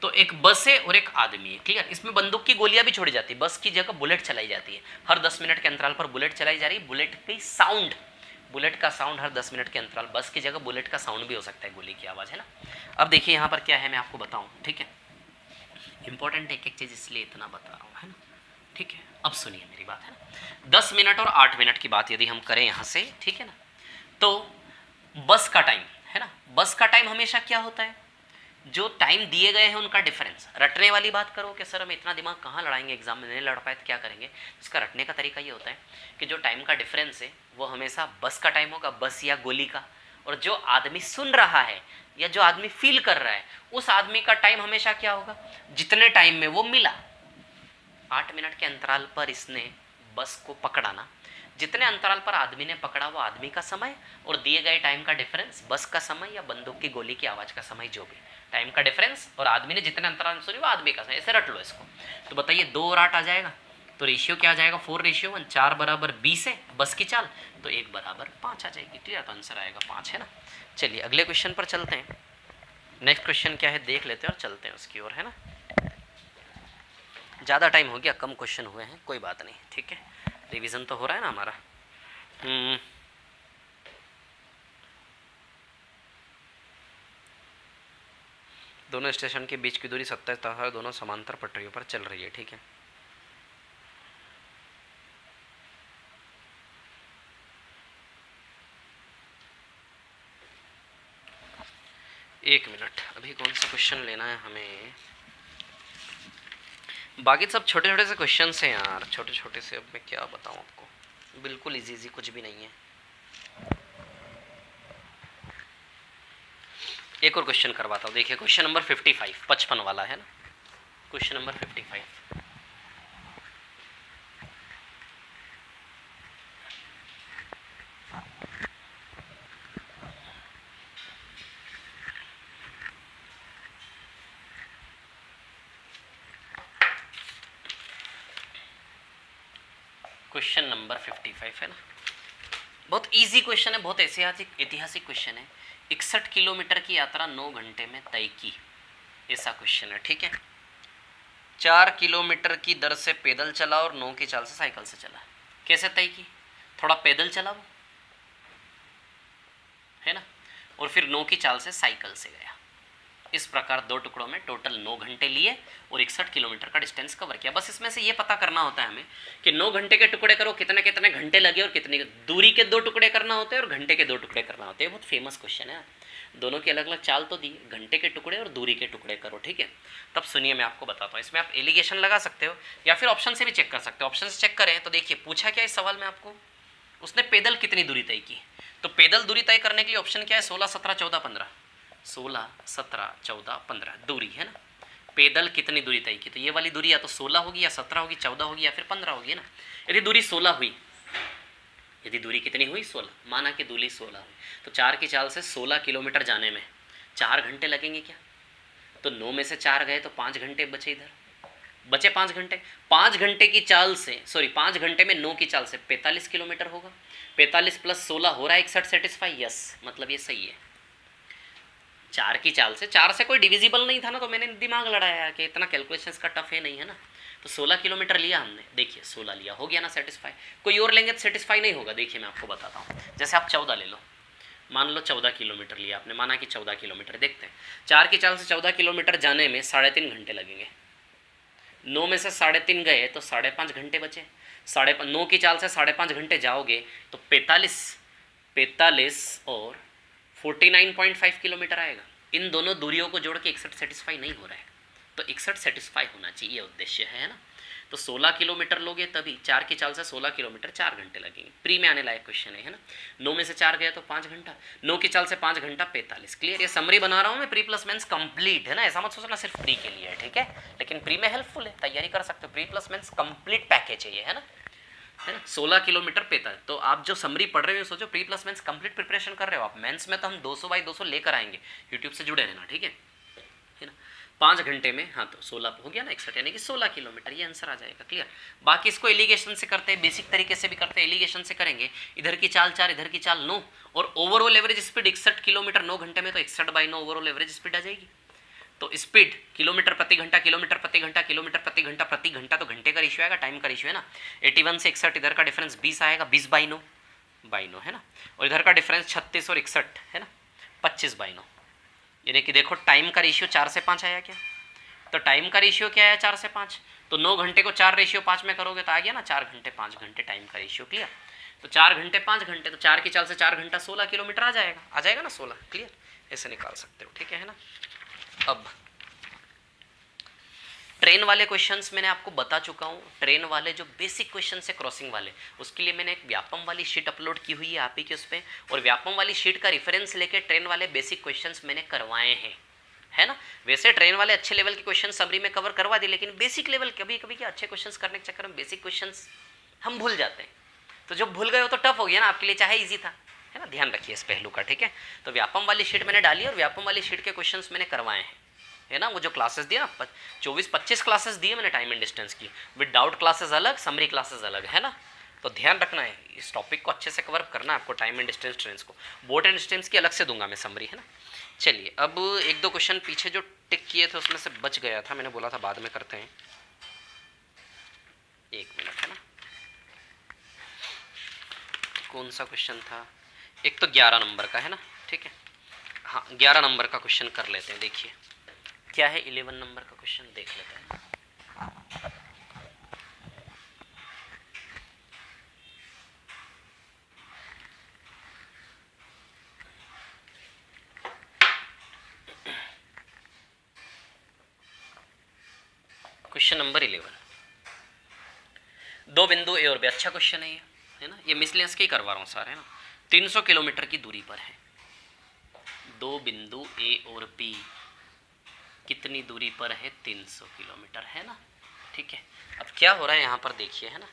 तो एक बस है और एक आदमी है, क्लियर। इसमें बंदूक की गोलियां भी छोड़ी जाती है, बस की जगह बुलेट चलाई जाती है। हर 10 मिनट के अंतराल पर बुलेट चलाई जा रही है। बुलेट की साउंड, बुलेट का साउंड हर 10 मिनट के अंतराल, बस की जगह बुलेट का साउंड भी हो सकता है, गोली की आवाज़, है ना। अब देखिए यहाँ पर क्या है, मैं आपको बताऊँ, ठीक है। इंपॉर्टेंट एक एक चीज़ इसलिए इतना बता रहा हूँ, है ना, ठीक है। अब सुनिए मेरी बात, है ना। 10 मिनट और 8 मिनट की बात यदि हम करें यहाँ से, ठीक है ना, तो बस का टाइम, है ना, बस का टाइम हमेशा क्या होता है? जो टाइम दिए गए हैं उनका डिफरेंस। रटने वाली बात करो कि सर हम इतना दिमाग कहाँ लड़ाएंगे, एग्जाम में नहीं लड़ पाए तो क्या करेंगे। इसका रटने का तरीका ये होता है कि जो टाइम का डिफरेंस है वो हमेशा बस का टाइम होगा, बस या गोली का, और जो आदमी सुन रहा है या जो आदमी फील कर रहा है उस आदमी का टाइम हमेशा क्या होगा? जितने टाइम में वो मिला, 8 मिनट के अंतराल पर इसने बस को पकड़ा ना, जितने अंतराल पर आदमी ने पकड़ा वो आदमी का समय, और दिए गए टाइम का डिफरेंस बस का समय या बंदूक की गोली की आवाज़ का समय, जो भी टाइम का डिफरेंस और आदमी ने जितने अंतराल में सुनी वो आदमी का समय। ऐसे रट लो इसको। तो बताइए 2 और 8 आ जाएगा, तो रेशियो क्या आ जाएगा? 4:1। 4 बराबर 20 है बस की चाल, तो 1 बराबर 5 आ जाएगी, क्लियर। तो आंसर आएगा 5, है ना। चलिए अगले क्वेश्चन पर चलते हैं। नेक्स्ट क्वेश्चन क्या है देख लेते हैं और चलते हैं उसकी ओर, है ना। ज़्यादा टाइम हो गया, कम क्वेश्चन हुए हैं, कोई बात नहीं, ठीक है। रिवीजन तो हो रहा है ना हमारा। दोनों स्टेशन के बीच की दूरी 27 तथा दोनों समांतर पटरियों पर चल रही है, ठीक है। एक मिनट, अभी कौन सा क्वेश्चन लेना है हमें? बाकी सब छोटे छोटे से क्वेश्चन हैं यार, छोटे छोटे से। अब मैं क्या बताऊं आपको, बिल्कुल इजी इजी कुछ भी नहीं है। एक और क्वेश्चन करवाता हूँ, देखिए क्वेश्चन नंबर 55, 55 वाला है ना, क्वेश्चन नंबर 55। क्वेश्चन नंबर 55 है ना, बहुत इजी क्वेश्चन है, बहुत ऐतिहासिक क्वेश्चन है। 61 किलोमीटर की यात्रा 9 घंटे में तय की, ऐसा क्वेश्चन है, ठीक है। 4 किलोमीटर की दर से पैदल चला और 9 की चाल से साइकिल से चला। कैसे तय की? थोड़ा पैदल चला वो, है ना, और फिर 9 की चाल से साइकिल से गया। इस प्रकार 2 टुकड़ों में टोटल 9 घंटे लिए और 61 किलोमीटर का डिस्टेंस कवर किया। बस इसमें से ये पता करना होता है हमें कि 9 घंटे के टुकड़े करो, कितने कितने घंटे लगे, और कितनी दूरी के 2 टुकड़े करना होते हैं और घंटे के 2 टुकड़े करना होते हैं। बहुत फेमस क्वेश्चन है, दोनों की अलग अलग चाल तो दी, घंटे के टुकड़े और दूरी के टुकड़े करो, ठीक है। तब सुनिए मैं आपको बताता हूँ, इसमें आप एलिगेशन लगा सकते हो या फिर ऑप्शन से भी चेक कर सकते हो। ऑप्शन से चेक करें तो देखिए पूछा क्या इस सवाल में आपको, उसने पैदल कितनी दूरी तय की। तो पैदल दूरी तय करने के लिए ऑप्शन क्या है, 16, 17, 14, 15। 16, 17, 14, 15 दूरी है ना। पैदल कितनी दूरी तय की, तो ये वाली दूरी या तो 16 होगी या 17 होगी, 14 होगी या फिर 15 होगी, है ना। यदि दूरी 16 हुई, यदि दूरी कितनी हुई 16, माना कि दूरी 16 हुई, तो 4 की चाल से 16 किलोमीटर जाने में 4 घंटे लगेंगे क्या। तो 9 में से 4 गए तो 5 घंटे बचे, इधर बचे 5 घंटे। 5 घंटे की चाल से, सॉरी 5 घंटे में 9 की चाल से 45 किलोमीटर होगा। 45 प्लस 16 हो रहा है 61, सेटिस्फाई, यस, मतलब ये सही है। 4 की चाल से, 4 से कोई डिविजिबल नहीं था ना, तो मैंने दिमाग लड़ाया कि इतना कैलकुलेशंस का टफ है नहीं, है ना। तो 16 किलोमीटर लिया हमने, देखिए 16 लिया, हो गया ना सेटिस्फाई। कोई और लेंगे तो सेटिस्फाई नहीं होगा। देखिए मैं आपको बताता हूँ, जैसे आप 14 ले लो, मान लो 14 किलोमीटर लिया आपने, माना कि 14 किलोमीटर, देखते हैं 4 की चाल से 14 किलोमीटर जाने में 3.5 घंटे लगेंगे। 9 में से 3.5 गए तो 5.5 घंटे बचे। 9 की चाल से 5.5 घंटे जाओगे तो 45 और 49.5 किलोमीटर आएगा। इन दोनों दूरियों को जोड़ के 61 सेटिस्फाई नहीं हो रहा है, तो 61 सेटिस्फाई होना चाहिए, उद्देश्य है ना। तो 16 किलोमीटर लोगे तभी, 4 की चाल से 16 किलोमीटर 4 घंटे लगेंगे। प्री में आने लायक क्वेश्चन है ना। 9 में से 4 गया तो 5 घंटा, 9 की चाल से 5 घंटा 45। क्लियर, ये समरी बना रहा हूँ मैं, प्री प्लस मेंस कंप्लीट है ना, ऐसा मत सोचना सिर्फ प्री के लिए है, ठीक है। लेकिन प्री में हेल्पफुल है, तैयारी कर सकते हो, pre plus mains complete package है ये, है ना। 16 किलोमीटर 45। तो आप जो समरी पढ़ रहे हो सोचो pre plus mains complete preparation कर रहे हो आप। मेंस में तो हम 200 बाई 200 लेकर आएंगे, यूट्यूब से जुड़े रहना, ठीक है ना। 5 घंटे में, हाँ तो 16 हो गया ना 61, यानी कि 16 किलोमीटर, ये आंसर आ जाएगा। क्लियर। बाकी इसको एलिगेशन से करते हैं, बेसिक तरीके से भी करते हैं, एलिगेशन से करेंगे। इधर की चाल 4, इधर की चाल 9, और ओवरऑल एवरेज स्पीड 61 किलोमीटर 9 घंटे में, तो 61/9 ओवरऑल एवरेज स्पीड आ जाएगी। तो स्पीड किलोमीटर प्रति घंटा, किलोमीटर प्रति घंटा, किलोमीटर प्रति घंटा, प्रति घंटा तो घंटे का रेशियो आएगा, टाइम का रेशियो है ना। 81 से 61, इधर का डिफरेंस 20 आएगा, 20/9 है ना। और इधर का डिफरेंस 36 और 61 है ना, 25/9। यानी कि देखो टाइम का रेशियो 4 से 5 आया क्या। तो टाइम का रेशियो क्या आया 4 से 5, तो 9 घंटे को 4 रेशियो 5 में करोगे तो आ गया ना 4 घंटे 5 घंटे टाइम का रेशियो। क्लियर। तो 4 घंटे 5 घंटे, तो 4 की चाल से 4 घंटा 16 किलोमीटर आ जाएगा ना 16। क्लियर, ऐसे निकाल सकते हो, ठीक है ना। अब ट्रेन वाले क्वेश्चंस मैंने आपको बता चुका हूँ। ट्रेन वाले जो बेसिक क्वेश्चन है क्रॉसिंग वाले, उसके लिए मैंने एक व्यापम वाली शीट अपलोड की हुई है आप ही के उस पर, और व्यापम वाली शीट का रेफरेंस लेके ट्रेन वाले बेसिक क्वेश्चंस मैंने करवाए हैं, है ना। वैसे ट्रेन वाले अच्छे लेवल के क्वेश्चन समरी में कवर करवा दिए, लेकिन बेसिक लेवल कभी कभी क्या अच्छे क्वेश्चंस करने के चक्कर में बेसिक क्वेश्चंस हम भूल जाते हैं। तो जब भूल गए हो तो टफ हो गया ना आपके लिए, चाहे ईजी था, है ना। ध्यान रखिए इस पहलू का, ठीक है। तो व्यापम वाली शीट मैंने डाली और व्यापम वाली शीट के क्वेश्चंस मैंने करवाए हैं, है ना। वो जो क्लासेस दिए ना 24-25 क्लासेस दिए मैंने टाइम एंड डिस्टेंस की, विद डाउट क्लासेस अलग, समरी क्लासेस अलग, है ना। तो ध्यान रखना है, इस टॉपिक को अच्छे से कवर करना है आपको, टाइम एंड डिस्टेंस ट्रेंड्स को। बोट एंड डिस्टेंस की अलग से दूंगा मैं समरी, है ना। चलिए अब 1-2 क्वेश्चन पीछे जो टिक किए थे उसमें से बच गया था, मैंने बोला था बाद में करते हैं, 1 मिनट, है ना। कौन सा क्वेश्चन था, एक तो 11 नंबर का है ना, ठीक है। हाँ 11 नंबर का क्वेश्चन कर लेते हैं। देखिए क्या है 11 नंबर का क्वेश्चन, देख लेते हैं। क्वेश्चन नंबर 11, दो बिंदु ए और बी, अच्छा क्वेश्चन है ये, है ना, ये मिसलेंस के ही करवा रहा हूँ सारे, है ना। 300 किलोमीटर की दूरी पर है, दो बिंदु ए और बी कितनी दूरी पर है, 300 किलोमीटर, है ना, ठीक है। अब क्या हो रहा है यहाँ पर देखिए, है ना,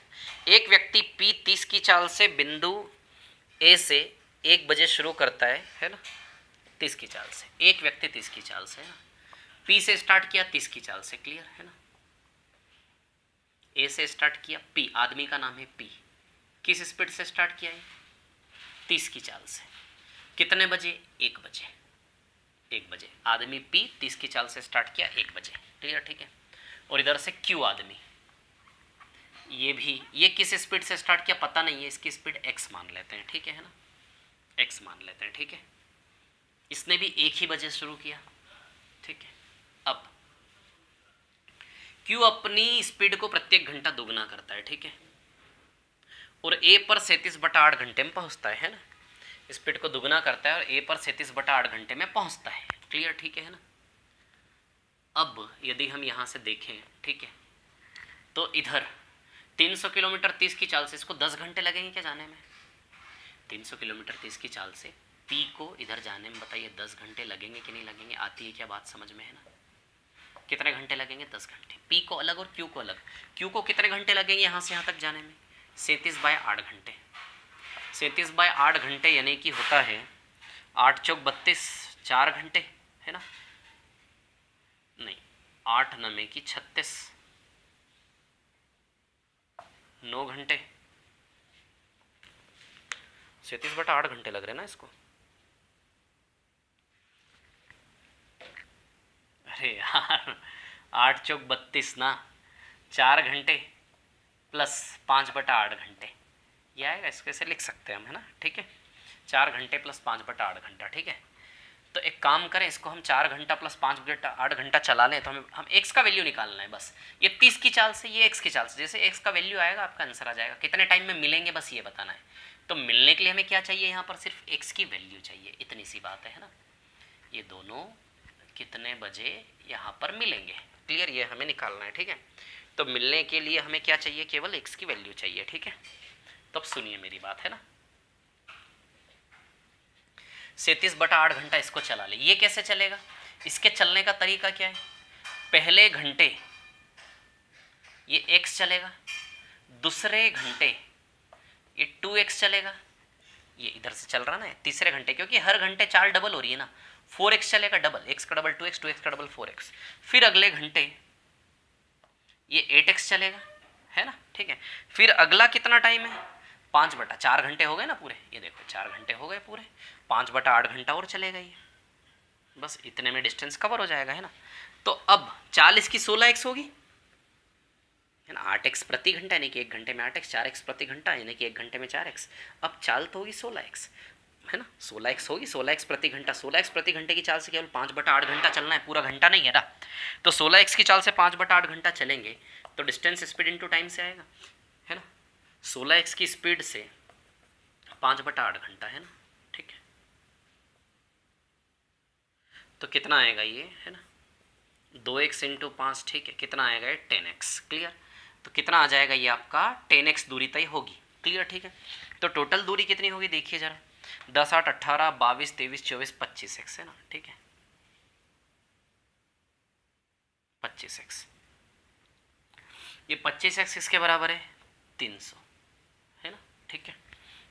एक व्यक्ति P 30 की चाल से बिंदु ए से 1 बजे शुरू करता है ना, 30 की चाल से, एक व्यक्ति 30 की चाल से, है ना, P से स्टार्ट किया 30 की चाल से, क्लियर है ना, ए से स्टार्ट किया, P आदमी का नाम है P, किस स्पीड से स्टार्ट किया है, 30 की चाल से, कितने बजे, 1 बजे, 1 बजे आदमी P 30 की चाल से स्टार्ट किया 1 बजे, क्लियर, ठीक है। और इधर से Q आदमी, ये भी, ये किस स्पीड से स्टार्ट किया पता नहीं है, इसकी स्पीड x मान लेते हैं, ठीक है ना, x मान लेते हैं, ठीक है। इसने भी 1 ही बजे शुरू किया, ठीक है। अब Q अपनी स्पीड को प्रत्येक घंटा दोगुना करता है, ठीक है, और A पर 37/8 घंटे में पहुंचता है ना, स्पीड को दुगना करता है और A पर 37/8 घंटे में पहुंचता है, क्लियर, ठीक है ना। अब यदि हम यहाँ से देखें, ठीक है, तो इधर 300 किलोमीटर 30 की चाल से इसको 10 घंटे लगेंगे क्या जाने में, 300 किलोमीटर 30 की चाल से P को इधर जाने में बताइए 10 घंटे लगेंगे कि नहीं लगेंगे, आती है क्या बात समझ में, है ना, कितने घंटे लगेंगे, 10 घंटे, P को अलग और Q को अलग, Q को कितने घंटे लगेंगे यहाँ से यहाँ तक जाने में, 37/8 घंटे, 37/8 घंटे यानी कि होता है 8 चौक 32, 4 घंटे, है ना, नहीं 8 9 की 36, 9 घंटे, 37/8 घंटे लग रहे ना इसको, अरे यार 8 चौक 32 ना, 4 घंटे प्लस 5/8 घंटे, ये आएगा, इसको ऐसे लिख सकते हैं हम, है ना, ठीक है, 4 घंटे प्लस 5/8 घंटा, ठीक है। तो एक काम करें, इसको हम 4 घंटा प्लस 5/8 घंटा चला लें तो हम x का वैल्यू निकालना है बस, ये 30 की चाल से, ये x की चाल से, जैसे x का वैल्यू आएगा आपका आंसर आ जाएगा, कितने टाइम में मिलेंगे बस ये बताना है। तो मिलने के लिए हमें क्या चाहिए, यहाँ पर सिर्फ x की वैल्यू चाहिए, इतनी सी बात है ना, ये दोनों कितने बजे यहाँ पर मिलेंगे, क्लियर, ये हमें निकालना है, ठीक है। तो मिलने के लिए हमें क्या चाहिए, केवल x की वैल्यू चाहिए, ठीक है। तो अब सुनिए मेरी बात, है ना, 37/8 घंटा इसको चला ले, ये कैसे चलेगा, इसके चलने का तरीका क्या है, पहले घंटे ये x चलेगा, दूसरे घंटे ये 2x चलेगा, ये इधर से चल रहा ना तीसरे घंटे, क्योंकि हर घंटे 4 डबल हो रही है ना, 4x चलेगा डबल, x का डबल 2x, 2x का डबल 4x, फिर अगले घंटे ये 8x चलेगा, है ना, ठीक है। फिर अगला कितना टाइम है, 5/4 घंटे हो गए ना पूरे, ये देखो 4 घंटे हो गए पूरे, 5/8 घंटा और चलेगा ये, बस इतने में डिस्टेंस कवर हो जाएगा, है ना। तो अब 40 की 16x होगी, है ना, 8x प्रति घंटा यानी कि 1 घंटे में 8x, 4x प्रति घंटा यानी कि 1 घंटे में 4x, अब चाल तो होगी 16x, है ना, 16x होगी, 16x प्रति घंटा, 16x प्रति घंटे की चाल से केवल 5/8 घंटा चलना है, पूरा घंटा नहीं है ना। तो 16x की चाल से 5/8 घंटा चलेंगे तो डिस्टेंस स्पीड इनटू टाइम से आएगा, है ना, 16x की स्पीड से 5/8 घंटा, है ना, ठीक है। तो कितना आएगा ये, है ना, 2x × 5, ठीक है, कितना आएगा ये 10x, क्लियर। तो कितना आ जाएगा ये आपका 10x दूरी तय होगी, क्लियर, ठीक है। तो टोटल दूरी कितनी होगी देखिए जरा, 10 8 18 22 23 24 25x, है ना, ठीक है, 25x, ये 25x किसके बराबर है, 300, है ना, ठीक है।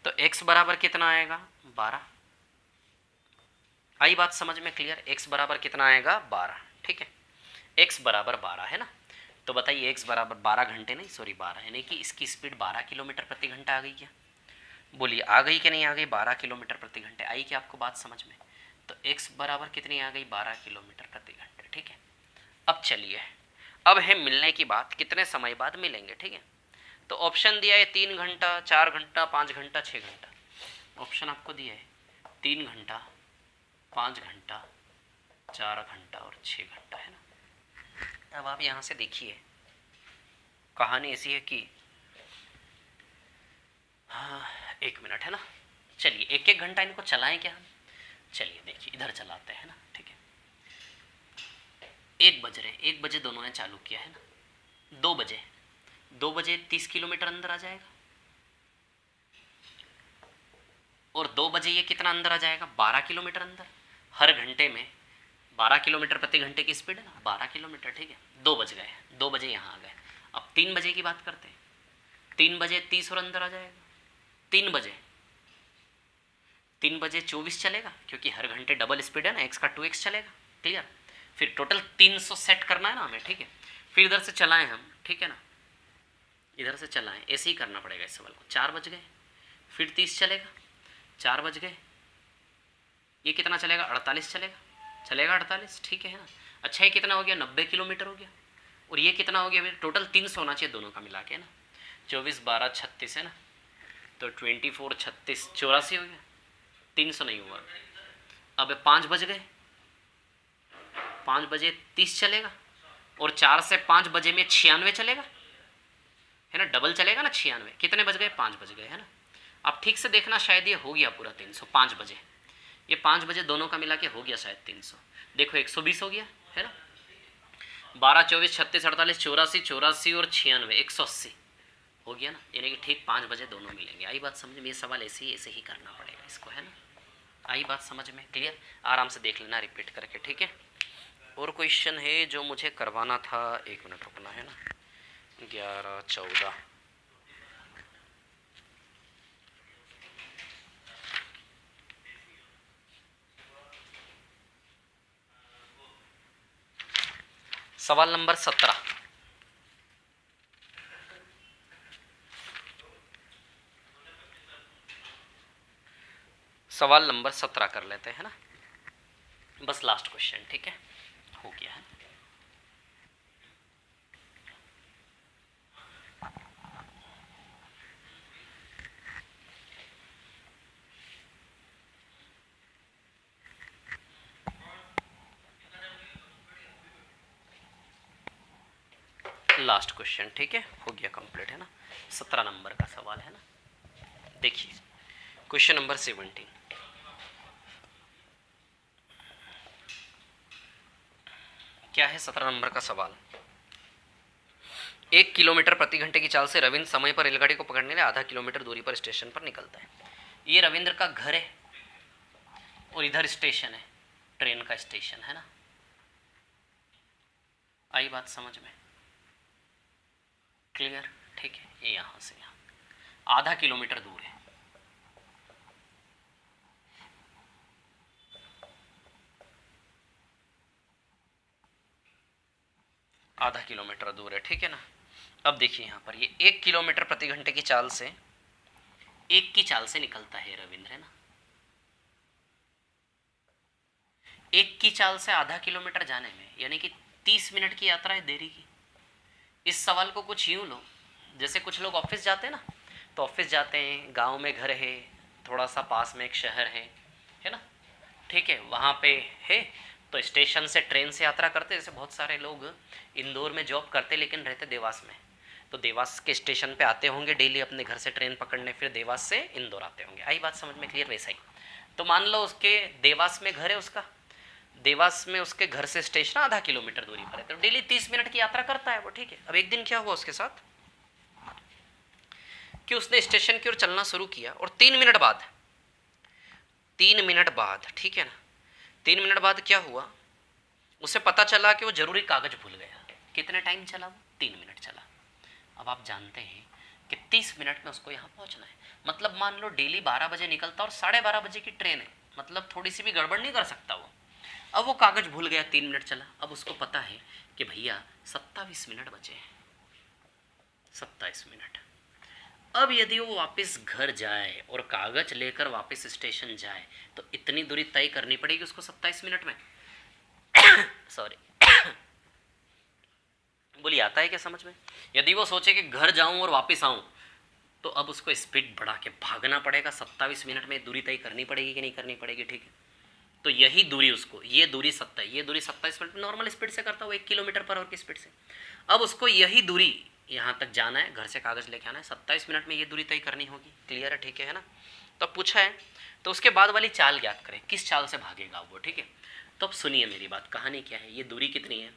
तो x बराबर कितना आएगा, 12, आई बात समझ में, क्लियर, x बराबर कितना आएगा 12, ठीक है, x बराबर 12, है ना। तो बताइए x बराबर 12 घंटे नहीं, सॉरी 12, यानी कि इसकी स्पीड 12 किलोमीटर प्रति घंटा आ गई क्या, बोलिए आ गई कि नहीं आ गई, 12 किलोमीटर प्रति घंटे आई क्या आपको बात समझ में। तो x बराबर कितनी आ गई, 12 किलोमीटर प्रति घंटे, ठीक है। अब चलिए, अब है मिलने की बात, कितने समय बाद मिलेंगे, ठीक है। तो ऑप्शन दिया है 3 घंटा, 4 घंटा, 5 घंटा, 6 घंटा, ऑप्शन आपको दिया है 3 घंटा, 5 घंटा, 4 घंटा और 6 घंटा, है ना। अब आप यहाँ से देखिए, कहानी ऐसी है कि हाँ 1 मिनट, है ना, चलिए 1 घंटा इनको चलाएं क्या हम, चलिए देखिए इधर चलाते हैं ना, ठीक है। 1 बज रहे, 1 बजे दोनों ने चालू किया, है ना, 2 बजे, 2 बजे 30 किलोमीटर अंदर आ जाएगा, और 2 बजे ये कितना अंदर आ जाएगा, 12 किलोमीटर अंदर। हर घंटे में 12 किलोमीटर प्रति घंटे की स्पीड है ना, 12 किलोमीटर, ठीक है। 2 बज गए, 2 बजे यहाँ आ गए। अब 3 बजे की बात करते हैं। 3 बजे 30 और अंदर आ जाएगा। 3 बजे, 3 बजे 24 चलेगा, क्योंकि हर घंटे डबल स्पीड है ना, एक्स का 2x चलेगा, क्लियर। फिर टोटल 300 सेट करना है ना हमें, ठीक है। फिर इधर से चलाएं हम, ठीक है ना, इधर से चलाएं, ऐसे ही करना पड़ेगा इस सवाल को। 4 बज गए, फिर 30 चलेगा, 4 बज गए, ये कितना चलेगा, 48 चलेगा, चलेगा 48, ठीक है ना। अच्छा, ये कितना हो गया, 90 किलोमीटर हो गया। और ये कितना हो गया, टोटल 300 होना चाहिए दोनों का मिला के ना। 24 12 36 है ना, तो 24 36 84 हो गया, 300 नहीं हुआ। अब 5 बज गए, 5 बजे 30 चलेगा, और 4 से 5 बजे में 96 चलेगा, है ना, डबल चलेगा ना 96। कितने बज गए, 5 बज गए, है ना। अब ठीक से देखना, शायद ये हो गया पूरा 300, 5 बजे, ये 5 बजे दोनों का मिला के हो गया शायद 300। देखो 120 हो गया, है ना। 12 24 36 48 84 84 और 96 180 हो गया ना, यानी कि ठीक 5 बजे दोनों मिलेंगे। आई बात समझ में, ये सवाल ऐसे ही करना पड़ेगा इसको, है ना। आई बात समझ में, क्लियर। आराम से देख लेना रिपीट करके, ठीक है। और क्वेश्चन है जो मुझे करवाना था, 1 मिनट रुकना है ना, 11 14 सवाल नंबर 17। सवाल नंबर 17 कर लेते हैं ना, बस लास्ट क्वेश्चन, ठीक है, हो गया है। लास्ट क्वेश्चन, ठीक है, हो गया कंप्लीट, है ना। 17 नंबर का सवाल है ना। देखिए क्वेश्चन नंबर 17, क्या है 17 नंबर का सवाल। 1 किलोमीटर प्रति घंटे की चाल से रविंद्र समय पर रेलगाड़ी को पकड़ने के लिए आधा किलोमीटर दूरी पर स्टेशन पर निकलता है। ये रविंद्र का घर है और इधर स्टेशन है, ट्रेन का स्टेशन, है ना। आई बात समझ में, क्लियर, ठीक है। ये यहाँ से यहाँ आधा किलोमीटर दूर है, आधा किलोमीटर दूर है, ठीक है ना। अब देखिए यहाँ पर ये 1 किलोमीटर प्रति घंटे की चाल से, 1 की चाल से निकलता है रविंद्र, है ना। 1 की चाल से आधा किलोमीटर जाने में यानी कि 30 मिनट की यात्रा है देरी की। इस सवाल को कुछ यूँ लो, जैसे कुछ लोग ऑफिस जाते हैं ना, तो ऑफिस जाते हैं, गांव में घर है, थोड़ा सा पास में एक शहर है ना, ठीक है, वहाँ पे है, तो स्टेशन से ट्रेन से यात्रा करते। जैसे बहुत सारे लोग इंदौर में जॉब करते लेकिन रहते देवास में, तो देवास के स्टेशन पे आते होंगे डेली अपने घर से ट्रेन पकड़ने, फिर देवास से इंदौर आते होंगे। आई बात समझ में, क्लियर। वैसा ही तो मान लो उसके देवास में घर है, उसका देवास में उसके घर से स्टेशन आधा किलोमीटर दूरी पर है, तो डेली 30 मिनट की यात्रा करता है वो, ठीक है। अब एक दिन क्या हुआ उसके साथ कि उसने स्टेशन की ओर चलना शुरू किया, और 3 मिनट बाद, 3 मिनट बाद, ठीक है ना, 3 मिनट बाद क्या हुआ, उसे पता चला कि वो जरूरी कागज भूल गया। कितने टाइम चला वो, 3 मिनट चला। अब आप जानते हैं कि 30 मिनट में उसको यहाँ पहुँचना है, मतलब मान लो डेली 12 बजे निकलता और 12:30 बजे की ट्रेन है, मतलब थोड़ी सी भी गड़बड़ नहीं कर सकता वो। अब वो कागज भूल गया, 3 मिनट चला, अब उसको पता है कि भैया 27 मिनट बचे हैं, 27 मिनट। अब यदि वो वापस घर जाए और कागज लेकर वापस स्टेशन जाए, तो इतनी दूरी तय करनी पड़ेगी उसको 27 मिनट में। सॉरी बोलिए, आता है क्या समझ में। यदि वो सोचे कि घर जाऊं और वापस आऊं, तो अब उसको स्पीड बढ़ा के भागना पड़ेगा, 27 मिनट में दूरी तय करनी पड़ेगी कि नहीं करनी पड़ेगी, ठीक है। तो यही दूरी उसको, ये दूरी 27 मिनट नॉर्मल स्पीड से करता हूँ, 1 किलोमीटर पर आवर की स्पीड से। अब उसको यही दूरी यहाँ तक जाना है, घर से कागज लेके आना है, 27 मिनट में ये दूरी तय करनी होगी, क्लियर है, ठीक है ना। तो पूछा है, तो उसके बाद वाली चाल ज्ञात करें, किस चाल से भागेगा वो, ठीक है। तो अब सुनिए मेरी बात, कहानी क्या है, ये दूरी कितनी है,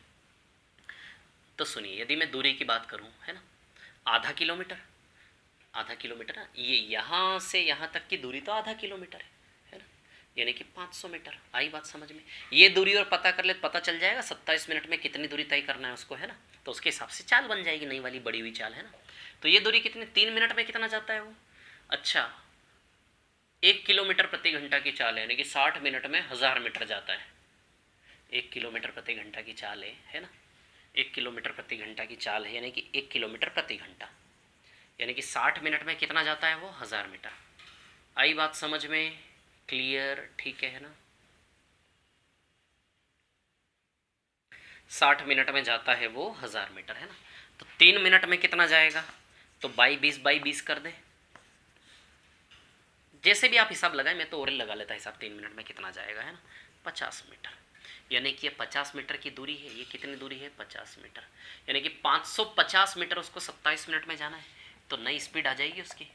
तो सुनिए, यदि मैं दूरी की बात करूं, है ना, आधा किलोमीटर, आधा किलोमीटर ना, ये यहाँ से यहाँ तक की दूरी तो आधा किलोमीटर है ना, यानी कि 500 मीटर। आई बात समझ में? ये दूरी और पता कर ले, पता चल जाएगा 27 मिनट में कितनी दूरी तय करना है उसको, है ना, तो उसके हिसाब से चाल बन जाएगी, नई वाली बड़ी हुई चाल, है ना। तो ये दूरी कितनी, 3 मिनट में कितना जाता है वो? अच्छा, 1 किलोमीटर प्रति घंटा की चाल है, यानी कि 60 मिनट में 1000 मीटर जाता है। 1 किलोमीटर प्रति घंटा की चाल है ना, 1 किलोमीटर प्रति घंटा की चाल है, यानी कि 1 किलोमीटर प्रति घंटा, यानी कि 60 मिनट में कितना जाता है वो? 1000 मीटर। आई बात समझ में? क्लियर? ठीक है ना। 60 मिनट में जाता है वो 1000 मीटर, है ना। तो 3 मिनट में कितना जाएगा? तो बाई 20 कर दें, जैसे भी आप हिसाब लगाएं, मैं तो ओरल लगा लेता हिसाब। 3 मिनट में कितना जाएगा, है ना, 50 मीटर, यानी कि ये 50 मीटर की दूरी है। ये कितनी दूरी है? 50 मीटर, यानी कि 550 मीटर उसको 27 मिनट में जाना है, तो नई स्पीड आ जाएगी उसकी।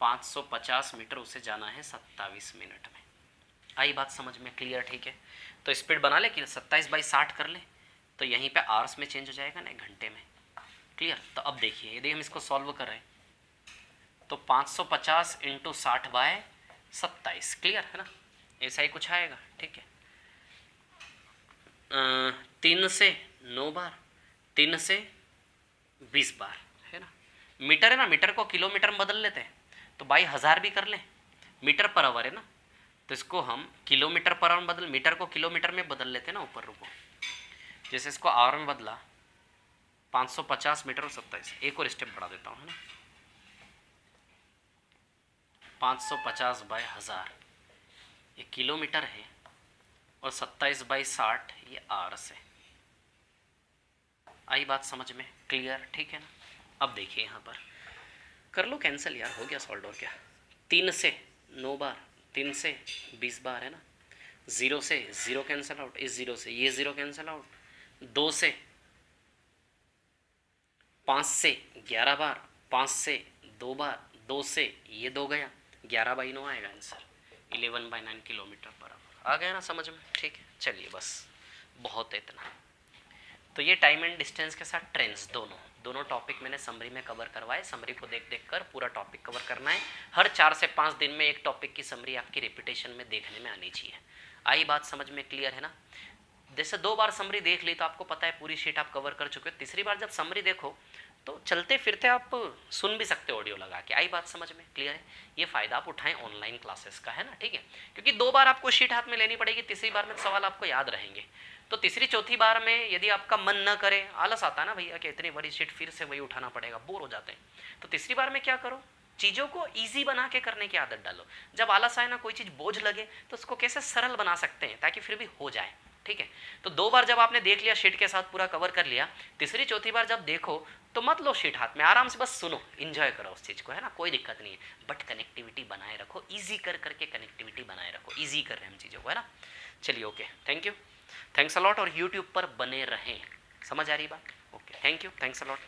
550 मीटर उसे जाना है 27 मिनट में। आई बात समझ में? क्लियर? ठीक है, तो स्पीड बना ले कि 27/60 कर ले, तो यहीं पे आवर्स में चेंज हो जाएगा ना, घंटे में। क्लियर? तो अब देखिए, यदि हम इसको सॉल्व कर रहे हैं तो 550 × 60/27, क्लियर है ना, ऐसा ही कुछ आएगा। ठीक है, 3 से 9 बार, 3 से 20 बार, है ना। मीटर है ना, मीटर को किलोमीटर में बदल लेते हैं, तो बाई 1000 भी कर लें, मीटर पर आवर है ना, तो इसको हम किलोमीटर पर आवर में बदल, मीटर को किलोमीटर में बदल लेते हैं ना, ऊपर रुको, जैसे इसको आवर में बदला, 550 मीटर और 27, एक और स्टेप बढ़ा देता हूँ, है ना, 550/1000 ये किलोमीटर है, और 27/60 ये आवर्स है। आई बात समझ में? क्लियर? ठीक है ना। अब देखिए, यहाँ पर कर लो कैंसिल यार, हो गया सॉल्व। और क्या, 3 से 9 बार, 3 से 20 बार, है ना, 0 से 0 कैंसिल आउट, इस 0 से ये 0 कैंसिल आउट, 2 से 5 से 11 बार, 5 से 2 बार, 2 से ये 2 गया, 11/9 आएगा आंसर, 11/9 किलोमीटर पर आवर। आ गया ना समझ में? ठीक है, चलिए बस, बहुत है इतना। तो ये टाइम एंड डिस्टेंस के साथ ट्रेंड्स, दोनों टॉपिक मैंने समरी में कवर करवाए। समरी को देख देख कर पूरा टॉपिक कवर करना है। हर 4 से 5 दिन में एक टॉपिक की समरी आपकी रिपीटेशन में देखने में आनी चाहिए। आई बात समझ में? क्लियर है ना। जैसे 2 बार समरी देख ली तो आपको पता है पूरी शीट आप कवर कर चुके हो। तीसरी बार जब समरी देखो तो चलते फिरते आप सुन भी सकते हो ऑडियो लगा के। आई बात समझ में? क्लियर है। ये फ़ायदा आप उठाएं ऑनलाइन क्लासेस का, है ना। ठीक है, क्योंकि 2 बार आपको शीट हाथ में लेनी पड़ेगी, तीसरी बार में सवाल आपको याद रहेंगे। तो तीसरी चौथी बार में यदि आपका मन न करे, आलस आता है ना भैया कि इतनी बड़ी शीट फिर से वही उठाना पड़ेगा, बोर हो जाते हैं, तो तीसरी बार में क्या करो, चीज़ों को ईजी बना के करने की आदत डालो। जब आलस आए ना, कोई चीज़ बोझ लगे, तो उसको कैसे सरल बना सकते हैं ताकि फिर भी हो जाए। ठीक है, तो 2 बार जब आपने देख लिया, शीट के साथ पूरा कवर कर लिया, तीसरी चौथी बार जब देखो तो मत लो शीट हाथ में, आराम से बस सुनो, एंजॉय करो उस चीज़ को, है ना, कोई दिक्कत नहीं है। बट कनेक्टिविटी बनाए रखो, ईजी कर करके कनेक्टिविटी बनाए रखो, ईजी कर रहे हैं हम चीज़ों को, है ना। चलिए, okay, thank you, thanks a lot. और यूट्यूब पर बने रहें। समझ आ रही बात? Okay, thank you, thanks a lot.